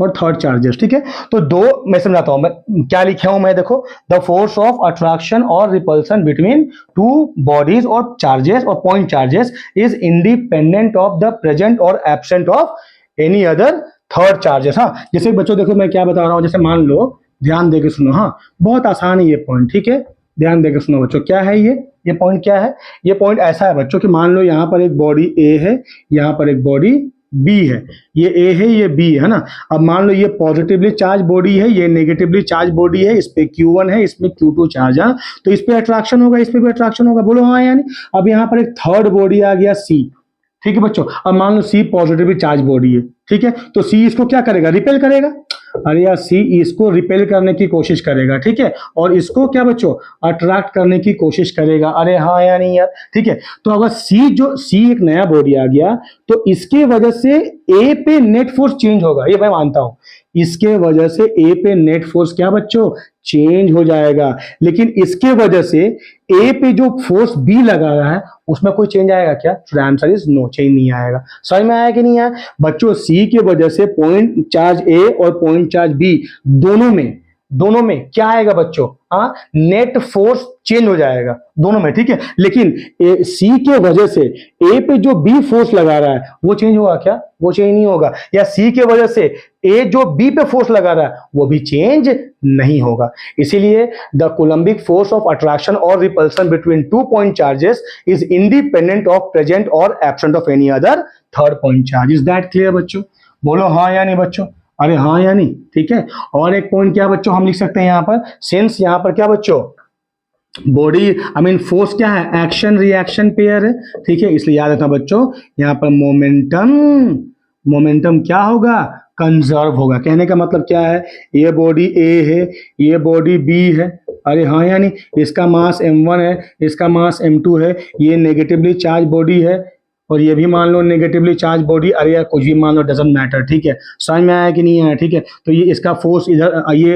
और थर्ड चार्जेस, ठीक है। तो दो मैं समझाता हूं, मैं क्या लिखा हूं मैं, देखो, द फोर्स ऑफ अट्रैक्शन और रिपल्सन बिटवीन टू बॉडीज और चार्जेस और point charges is independent of the present और absent of any other third charges. हाँ, जैसे बच्चों देखो मैं क्या बता रहा हूं, जैसे मान लो, ध्यान देके सुनो, हाँ बहुत आसान है ये पॉइंट, ठीक है। ध्यान देके सुनो बच्चों, क्या है ये पॉइंट क्या है? ये पॉइंट ऐसा है बच्चों कि मान लो यहाँ पर एक बॉडी ए है, यहाँ पर एक बॉडी बी है, ये ए है, ये बी है ना। अब मान लो ये पॉजिटिवली चार्ज बॉडी है, ये नेगेटिवली चार्ज बॉडी है, इस पे Q1 है, इसमें Q2 चार्ज है, तो इस पे अट्रैक्शन होगा, इस पे भी अट्रैक्शन होगा, बोलो हाँ यानी। अब यहाँ पर एक थर्ड बॉडी आ गया C, ठीक है बच्चों। अब मान लो C पॉजिटिवली चार्ज बॉडी है, ठीक है, तो C इसको क्या करेगा? रिपेल करेगा। अरे यार, C इसको रिपेल करने की कोशिश करेगा, ठीक है, और इसको क्या बच्चों? अट्रैक्ट करने की कोशिश करेगा। अरे हाँ या नहीं यार, ठीक है। तो अगर C एक नया बॉडी आ गया, तो इसके वजह से A पे नेट फोर्स चेंज होगा, ये मैं मानता हूं। इसके वजह से A पे नेट फोर्स क्या बच्चों? चेंज हो जाएगा। लेकिन इसके वजह से A पे जो फोर्स B लगा रहा है उसमें कोई चेंज आएगा क्या? तो आंसर इज नो, चेंज नहीं आएगा। समझ में आया कि नहीं आया बच्चों? C की वजह से पॉइंट चार्ज A और पॉइंट चार्ज B दोनों में क्या आएगा बच्चों? हाँ, नेट फोर्स चेंज हो जाएगा दोनों में, ठीक है। लेकिन C के वजह से A पे जो B फोर्स लगा रहा है वो चेंज होगा क्या? वो चेंज नहीं होगा। या C के वजह से A जो B पे फोर्स लगा रहा है वो भी चेंज नहीं होगा। इसीलिए the Coulombic force of attraction और repulsion between two point charges is independent of present और absent of any other third point charge. Is that clear बच्चों? बोलो हाँ या नहीं बच्चों? अरे हाँ या नहीं, ठीक है। और एक पॉइंट क्या बच्चों हम लिख सकते हैं यहाँ पर, सिंस यहाँ पर क्या बच्चों? बॉडी आई मीन फोर्स क्या है? एक्शन रिएक्शन पेयर है, ठीक है। इसलिए याद रखना बच्चों, यहाँ पर मोमेंटम क्या होगा? कंजर्व होगा। कहने का मतलब क्या है, ये बॉडी ए है, ये बॉडी बी है, अरे हाँ या नहीं, इसका मास m1 है, इसका मास m2 है, ये नेगेटिवली चार्ज बॉडी है और ये भी मान लो नेगेटिवली चार्ज बॉडी, अरे यार कुछ भी मान लो, डजंट मैटर, ठीक है। समझ में आया कि नहीं आया, ठीक है। तो ये इसका फोर्स इधर, ये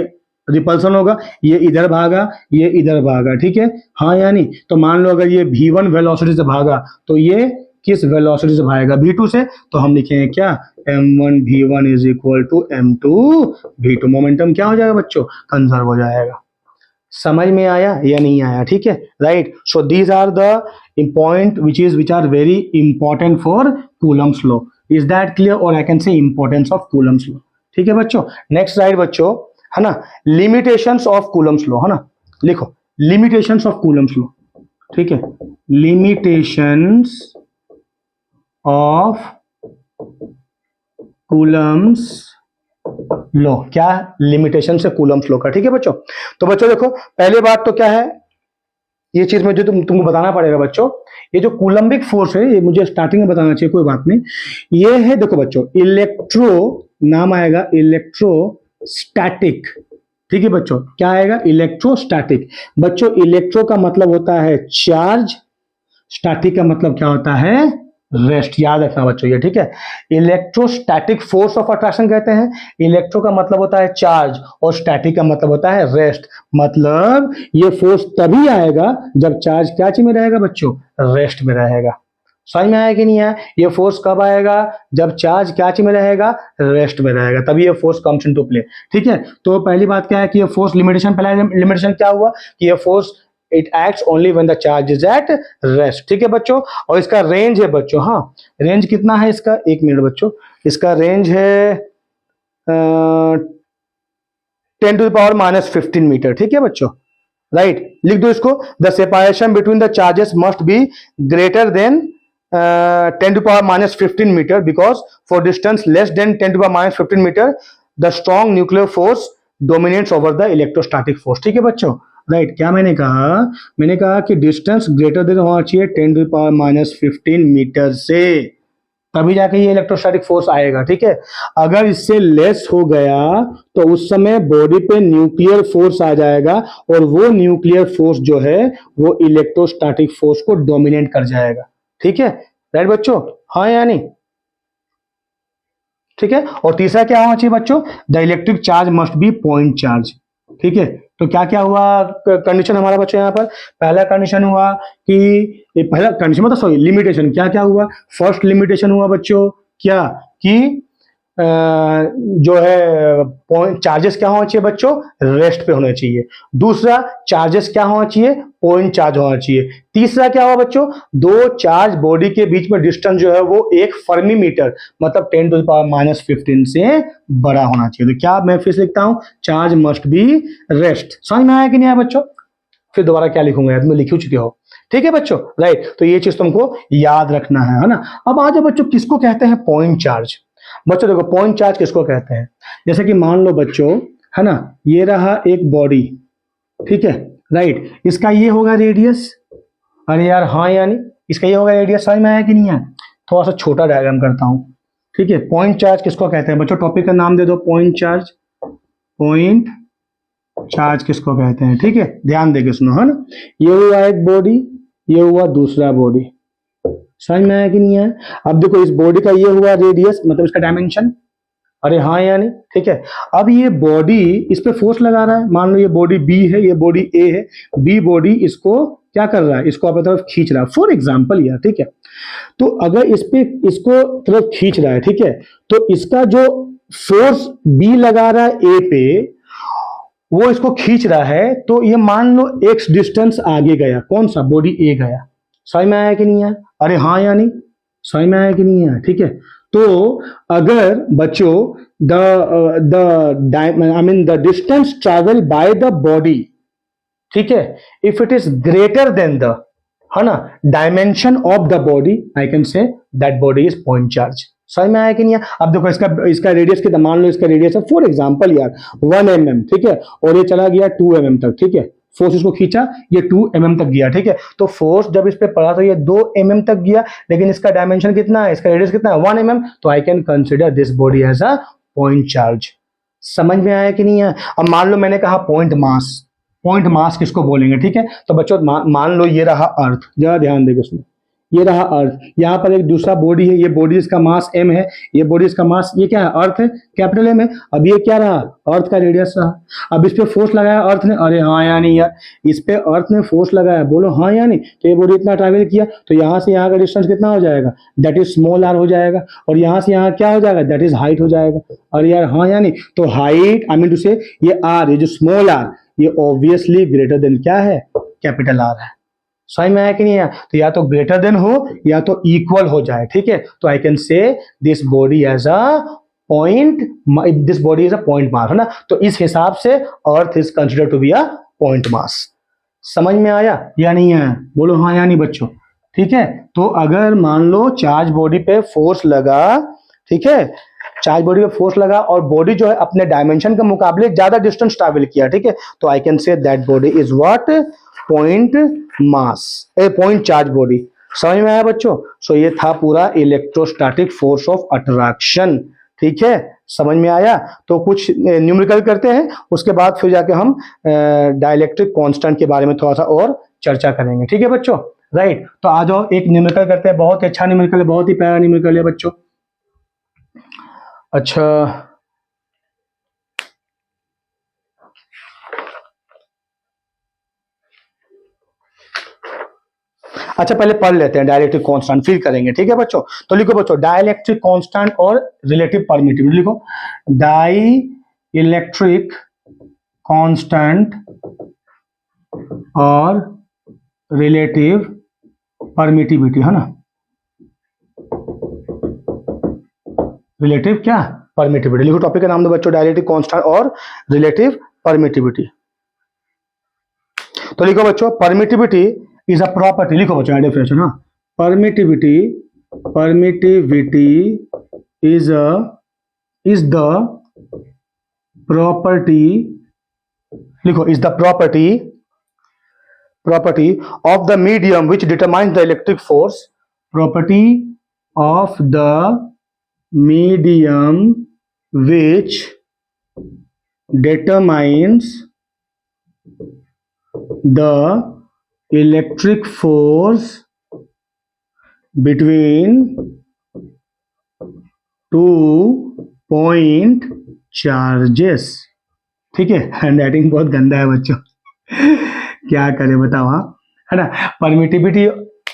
रिपल्सन होगा, ये इधर भागा, ये इधर भागा, ठीक है, हाँ या नहीं। तो मान लो अगर ये v1 वेलोसिटी से भागा तो ये किस वेलोसिटी से भागेगा, v2 से, तो हम लिखेंगे क्या, m1 v1 is equal to m2 v2। Momentum क्या हो जाएगा बच्चों, कंजर्व हो जाएगा। समझ में आया या नहीं आया, ठीक है, right. So these are the point which are very important for Coulomb's law. Is that clear, और I can say importance of Coulomb's law, ठीक है बच्चों। नेक्स्ट राइट बच्चों, है ना, लिमिटेशंस ऑफ कूलम्स लॉ, है ना, लिखो लिमिटेशंस ऑफ कूलम्स लॉ, ठीक है, लिमिटेशंस ऑफ कूलम्स लॉ, क्या लिमिटेशन से कूलम्स लॉ का, ठीक है बच्चों। तो बच्चों देखो, पहले बात तो क्या है, ये चीज मुझे तुमको बताना पड़ेगा बच्चों। ये जो कूलम्बिक फोर्स है, ये मुझे स्टार्टिंग में बताना चाहिए, कोई बात नहीं। ये है देखो बच्चों, इलेक्ट्रो, नाम आएगा इलेक्ट्रोस्टैटिक, ठीक है बच्चों, क्या आएगा, इलेक्ट्रोस्टैटिक। बच्चों इलेक्ट्रो का मतलब होता है चार्ज, स्टैटिक का मतलब क्या होता है, रेस्ट, याद रखना बच्चों ये, ठीक है। इलेक्ट्रोस्टैटिक फोर्स ऑफ अट्रैक्शन कहते हैं। इलेक्ट्रो का मतलब होता है चार्ज और स्टैटिक का मतलब होता है रेस्ट। मतलब ये फोर्स तभी आएगा जब चार्ज क्या चीज में रहेगा बच्चों, रेस्ट में रहेगा। समझ में आया कि नहीं आया, ये फोर्स कब आएगा, जब चार्ज क्या चीज में रहेगा, रेस्ट में रहेगा, तभी ये फोर्स कम्स इनटू प्ले, ठीक है। तो पहली बात क्या है कि ये फोर्स लिमिटेशन, पहला लिमिटेशन क्या हुआ कि ये force it acts only when the charge is at rest, ठीक है बच्चों। और इसका रेंज है बच्चों, हाँ रेंज कितना है इसका, एक मिनट बच्चों, इसका रेंज है 10⁻⁻15 मीटर, ठीक है बच्चों, राइट। लिख दो इसको, the separation between the charges must be greater than 10⁻⁻15 metre, because for distance less than 10⁻⁻15 metre the strong nuclear force dominates over the electrostatic force, ठीक है बच्चों, राइट। क्या मैंने कहा कि डिस्टेंस ग्रेटर देन होना चाहिए 10⁻⁻15 मीटर से, तभी जाके ये इलेक्ट्रोस्टैटिक फोर्स आएगा, ठीक है। अगर इससे लेस हो गया तो उस समय बॉडी पे न्यूक्लियर फोर्स आ जाएगा और वो न्यूक्लियर फोर्स जो है वो इलेक्ट्रोस्टैटिक फोर्स को डोमिनेट कर जाएगा, ठीक है, राइट बच्चों, हाँ या नहीं, ठीक है। और तीसरा क्या होना चाहिए बच्चों, the electric charge must be point charge, ठीक है। तो क्या क्या हुआ कंडीशन हमारा बच्चों, यहाँ पर पहला कंडीशन हुआ कि पहला कंडीशन मतलब सॉरी लिमिटेशन, क्या क्या हुआ, फर्स्ट लिमिटेशन हुआ बच्चों क्या कि जो है पॉइंट चार्जेस क्या होना चाहिए बच्चों, रेस्ट पे होने चाहिए। दूसरा चार्जेस क्या होना चाहिए, पॉइंट चार्ज होना चाहिए। तीसरा क्या हुआ बच्चों, दो चार्ज बॉडी के बीच में डिस्टेंस जो है वो 1 फर्मी मीटर मतलब 10⁻⁻15 से बड़ा होना चाहिए। तो क्या मैं फिर से लिखता हूं, चार्ज मस्ट बी रेस्ट। समझ में आया कि नहीं आया बच्चों, फिर दोबारा क्या लिखूंगा यार, तुम लिख ही चुके हो, ठीक है बच्चों, राइट। तो ये चीज तुमको याद रखना है ना। अब आ जाओ बच्चों, किसको कहते हैं पॉइंट चार्ज। बच्चों देखो पॉइंट चार्ज किसको कहते हैं, जैसे कि मान लो बच्चों, है ना, ये रहा एक बॉडी, ठीक है, राइट, इसका ये होगा रेडियस, अरे यार हाँ या नहीं, इसका ये होगा रेडियस। समझ में आया कि नहीं है, थोड़ा सा छोटा डायग्राम करता हूं, ठीक है। पॉइंट चार्ज किसको कहते हैं बच्चों, टॉपिक का नाम दे दो, पॉइंट चार्ज। पॉइंट चार्ज किसको कहते हैं, ठीक है, ध्यान देके सुनो, है ना। ये हुआ एक बॉडी, ये हुआ दूसरा बॉडी, समझ में आया कि नहीं है। अब देखो इस बॉडी का ये हुआ रेडियस मतलब इसका डायमेंशन, अरे हाँ या नहीं, ठीक है। अब ये बॉडी इस पे फोर्स लगा रहा है, मान लो ये बॉडी बी है, ये बॉडी ए है, बी बॉडी इसको क्या कर रहा है, इसको अपनी तरफ खींच रहा है, फॉर एग्जाम्पल यार, ठीक है। तो अगर इस पे इसको तरफ खींच रहा है, ठीक है, तो इसका जो फोर्स बी लगा रहा है ए पे, वो इसको खींच रहा है, तो ये मान लो एक्स डिस्टेंस आगे गया, कौन सा, बॉडी ए गया। समझ में आया कि नहीं है, अरे हाँ या नहीं, समझ में आया कि नहीं है, ठीक है। तो अगर बच्चों the distance travel by the body, ठीक है, if it is greater than the, है ना, dimension of the body, I can say that body is point charge. समझ में आया कि नहीं है। अब देखो इसका रेडियस कितना, मान लो इसका रेडियस है फॉर एग्जांपल यार 1 mm, ठीक है, और ये चला गया 2 mm तक, ठीक है, फोर्स इसको खींचा, ये 2 mm तक गया, ठीक है। तो फोर्स जब इस पे पड़ा तो ये 2 mm तक गया, लेकिन इसका डायमेंशन कितना है, इसका रेडियस कितना है, 1 mm, तो I can consider this body as a point charge. समझ में आया कि नहीं है? अब मान लो मैंने कहा पॉइंट मास, पॉइंट मास किसको बोलेंगे? ठीक है, तो बच्चों मान लो ये रहा अर्थ, जरा ध्यान देगा उसमें, ये रहा अर्थ, यहाँ पर एक दूसरा बॉडी है, ये बॉडी इसका मास m है, ये बॉडी इसका मास, ये क्या है? अर्थ है, कैपिटल M है। अब ये क्या रहा? अर्थ का रेडियस रहा। अब इस पे फोर्स लगाया अर्थ ने, अरे हाँ या नहीं यार, इस पे अर्थ ने फोर्स लगाया, बोलो हाँ या नहीं? तो ये बॉडी इतना ट्रैवल किया, तो यहाँ से यहाँ का डिस्टेंस कितना हो जाएगा? दैट इज स्मॉल r हो जाएगा, और यहाँ से यहाँ क्या हो जाएगा? दैट इज हाइट हो जाएगा। अरे यार हाँ या नहीं? तो हाइट आई मीन टू से ये r, ये जो स्मॉल r, ये ऑब्वियसली ग्रेटर देन क्या है? कैपिटल R है। समझ में आया कि नहीं आया? तो या तो ग्रेटर देन हो या तो इक्वल हो जाए, ठीक है। तो I can say this body as a point, this body is a point mass, है ना। तो इस हिसाब से earth is consider to be a point mass. समझ में आया या नहीं आया? बोलो हाँ या नहीं बच्चों, ठीक है। तो अगर मान लो चार्ज बॉडी पे फोर्स लगा, ठीक है, चार्ज बॉडी पे फोर्स लगा और बॉडी जो है अपने डायमेंशन के मुकाबले ज्यादा डिस्टेंस ट्रैवल किया, ठीक है, तो I can say that body is what? Point mass, A point charge body. समझ में आया बच्चों? सो ये था पूरा इलेक्ट्रोस्टैटिक फोर्स ऑफ अट्रैक्शन, ठीक है। समझ में आया? तो कुछ न्यूमेरिकल करते हैं, उसके बाद फिर जाके हम डाइलेक्ट्रिक कांस्टेंट के बारे में थोड़ा सा और चर्चा करेंगे, ठीक है बच्चों। राइट, तो आ जाओ एक न्यूमेरिकल करते हैं, बहुत अच्छा न्यूमेरिकल है, बहुत ही प्यारा न्यूमेरिकल है बच्चों। अच्छा पहले पढ़ लेते हैं डाइलेक्ट्रिक कांस्टेंट, फिर करेंगे, ठीक है बच्चों। तो लिखो बच्चों, डाइलेक्ट्रिक कांस्टेंट और रिलेटिव परमिटिविटी लिखो। डाई इलेक्ट्रिक कांस्टेंट और रिलेटिव परमिटिविटी, है ना। रिलेटिव क्या? परमिटिविटी। लिखो टॉपिक का नाम दो बच्चों, डाइलेक्ट्रिक कांस्टेंट और रिलेटिव परमिटिविटी। तो लिखो बच्चों, परमिटिविटी इज अ प्रॉपर्टी, लिखो बच्चों डेफिनेशन, हाँ। परमिटिविटी इज द प्रॉपर्टी, लिखो, is the property of the medium which determines the electric force, property of the medium which determines the electric force between two point charges, ठीक है। Handwriting बहुत गंदा है बच्चों, क्या करें बताओ, हाँ, है ना। Permittivity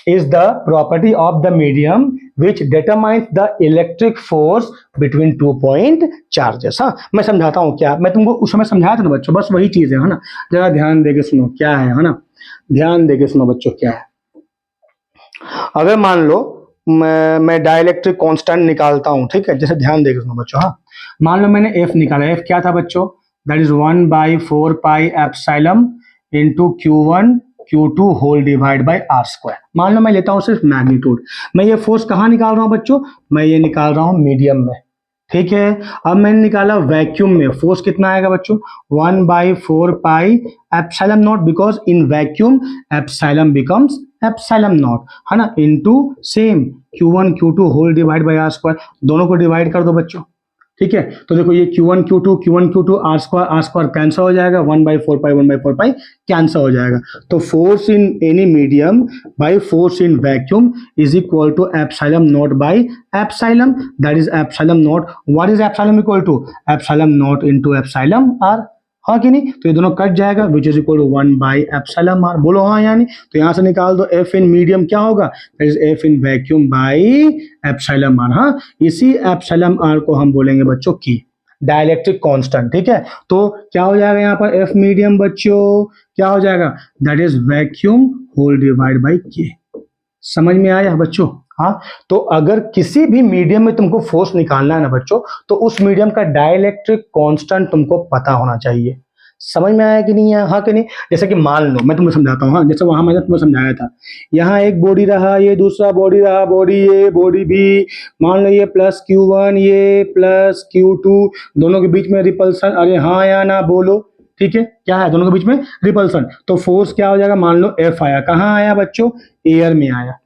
is the property of the medium which determines the electric force between 2 point charges। हाँ, मैं समझाता हूँ, क्या मैं तुमको उस समय समझाया था ना बच्चों, बस वही चीज है ना। जरा ध्यान देके सुनो क्या है ना, ध्यान देके सुनो बच्चों क्या है। अगर मान लो मैं डाइलेक्ट्रिक कांस्टेंट निकालता हूँ, ठीक है, जैसे ध्यान देके सुनो बच्चों, हाँ। मान लो मैंने F निकाला, F क्या था बच्चों? That is 1/4 pi epsilon into Q1 Q2 whole divide by R square. मान लो मैं लेता हूं सिर्फ मैग्नीट्यूड, मैं ये फोर्स कहाँ निकाल रहा हूं बच्चों? मैं ये निकाल रहा हूं मीडियम में, ठीक है। अब मैंने निकाला वैक्यूम में, फोर्स कितना आएगा बच्चों? 1/4 pi epsilon not, because in vacuum epsilon becomes epsilon not, है ना, into same Q1 Q2 whole divide by R square. दोनों को डिवाइड कर दो बच्चों, ठीक है। तो देखो ये Q1 Q2 R square cancel हो जाएगा, 1/4 पाई कैंसिल हो जाएगा। तो force in any medium by force in vacuum is equal to epsilon naught by epsilon, that is epsilon naught. What is epsilon equal to? Epsilon not into epsilon R, हाँ कि नहीं? तो ये दोनों कट जाएगा, विच इज इक्वल टू 1/एप्सिलॉन R। बोलो हाँ या नहीं? तो यहां से निकाल दो, F इन मीडियम क्या होगा? That is F in vacuum by epsilon R। हाँ, इसी एप्सिलॉन R को हम बोलेंगे बच्चों की डाइलेक्ट्रिक कांस्टेंट, ठीक है। तो क्या हो जाएगा यहाँ पर? F मीडियम बच्चों क्या हो जाएगा? That is vacuum whole divide by K। समझ में आया बच्चों? हाँ, तो अगर किसी भी मीडियम में तुमको फोर्स निकालना है ना बच्चों, तो उस मीडियम का डाइलेक्ट्रिक कांस्टेंट तुमको पता होना चाहिए। समझ में आया कि नहीं है? हाँ कि नहीं? जैसे कि मान लो मैं तुम्हें समझाता हूँ, हाँ, जैसे वहां मैंने तुम्हें समझाया था, यहाँ एक बॉडी रहा, ये दूसरा बॉडी रहा, बॉडी ए बॉडी बी, मान लो ये प्लस Q1 ये प्लस Q2, दोनों के बीच में रिपल्सन। अरे हाँ या ना बोलो, ठीक है, क्या है दोनों के बीच में? रिपल्सन। तो फोर्स क्या हो जाएगा? मान लो F आया, कहाँ आया बच्चों? एयर में आया।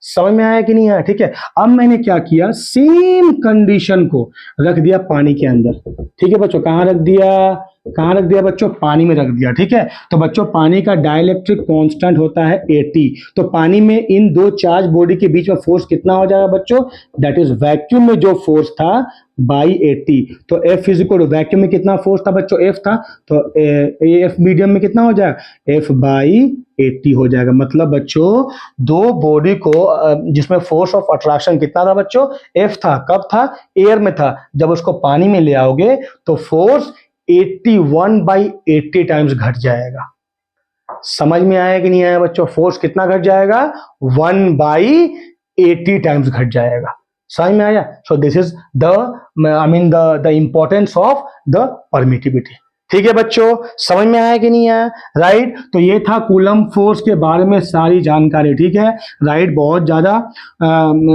समझ में आया कि नहीं आया? ठीक है, अब मैंने क्या किया, सेम कंडीशन को रख दिया पानी के अंदर। ठीक है बच्चों, कहां रख दिया, कहां रख दिया बच्चों, पानी में रख दिया। ठीक है, तो बच्चों पानी का डाइलेक्ट्रिक कांस्टेंट होता है 80। तो पानी में इन दो चार्ज बॉडी के बीच में फोर्स कितना हो जाएगा बच्चों, दैट इज वैक्यूम में जो फोर्स था बाई 80। तो F इज इक्वल, वैक्यूम में कितना फोर्स था बच्चों, F था, तो F मीडियम में कितना हो जाएगा, F बाई 80 हो जाएगा। मतलब बच्चों दो बॉडी को जिसमें फोर्स ऑफ अट्रैक्शन कितना था बच्चों, F था। कब था, एयर में था। जब उसको पानी में ले आओगे तो फोर्स 81/80 टाइम्स घट जाएगा। समझ में आया कि नहीं आया बच्चों, फोर्स कितना घट जाएगा, 1/80 टाइम्स घट जाएगा। समझ में आया? So this is the the importance of the permittivity. ठीक है बच्चों, समझ में आया कि नहीं आया? राइट, तो ये था कूलम फोर्स के बारे में सारी जानकारी। ठीक है, राइट, बहुत ज्यादा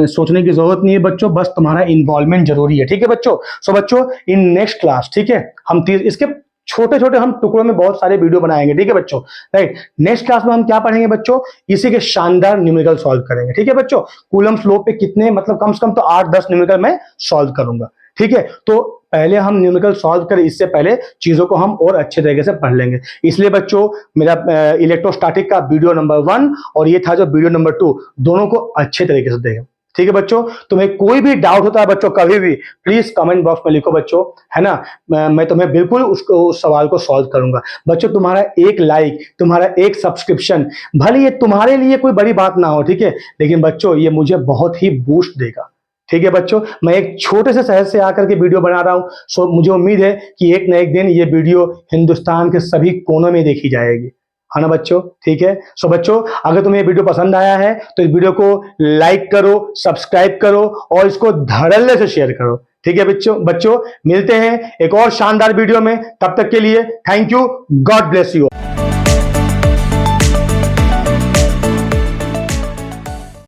सोचने की जरूरत नहीं है बच्चों, बस तुम्हारा इन्वॉल्वमेंट जरूरी है। ठीक है बच्चों, सो बच्चों इन नेक्स्ट क्लास, ठीक है, हम इसके छोटे छोटे हम टुकड़ों में बहुत सारे वीडियो बनाएंगे। ठीक है बच्चों, राइट, नेक्स्ट क्लास में हम क्या पढ़ेंगे बच्चों, इसी के शानदार न्यूमेरिकल सॉल्व करेंगे। ठीक है बच्चों, कूलम लॉ पे कितने, मतलब कम से कम तो 8-10 न्यूमेरिकल मैं सॉल्व करूंगा। ठीक है, तो पहले हम न्यूमेरिकल सॉल्व करें, इससे पहले चीजों को हम और अच्छे तरीके से पढ़ लेंगे। इसलिए बच्चों मेरा इलेक्ट्रोस्टैटिक का वीडियो नंबर 1 और ये था जो वीडियो नंबर 2, दोनों को अच्छे तरीके से देखें। ठीक है बच्चों, तुम्हें कोई भी डाउट होता है बच्चों कभी भी प्लीज कमेंट बॉक्स में लिखो बच्चों, है ना, मैं तुम्हें बिल्कुल उस सवाल को सॉल्व करूंगा। बच्चों तुम्हारा एक लाइक, तुम्हारा एक सब्सक्रिप्शन, भले ये तुम्हारे लिए कोई बड़ी बात ना हो, ठीक है, लेकिन बच्चों ये मुझे बहुत ही बूस्ट देगा। ठीक है बच्चों, मैं एक छोटे से शहर से आकर के वीडियो बना रहा हूं, सो मुझे उम्मीद है कि एक ना एक दिन ये वीडियो हिंदुस्तान के सभी कोनों में देखी जाएगी, है ना बच्चों? ठीक है, सो बच्चों अगर तुम्हें ये वीडियो पसंद आया है तो इस वीडियो को लाइक करो, सब्सक्राइब करो और इसको धड़ल्ले से शेयर करो। ठीक है बच्चों मिलते हैं एक और शानदार वीडियो में, तब तक के लिए thank you, God bless you.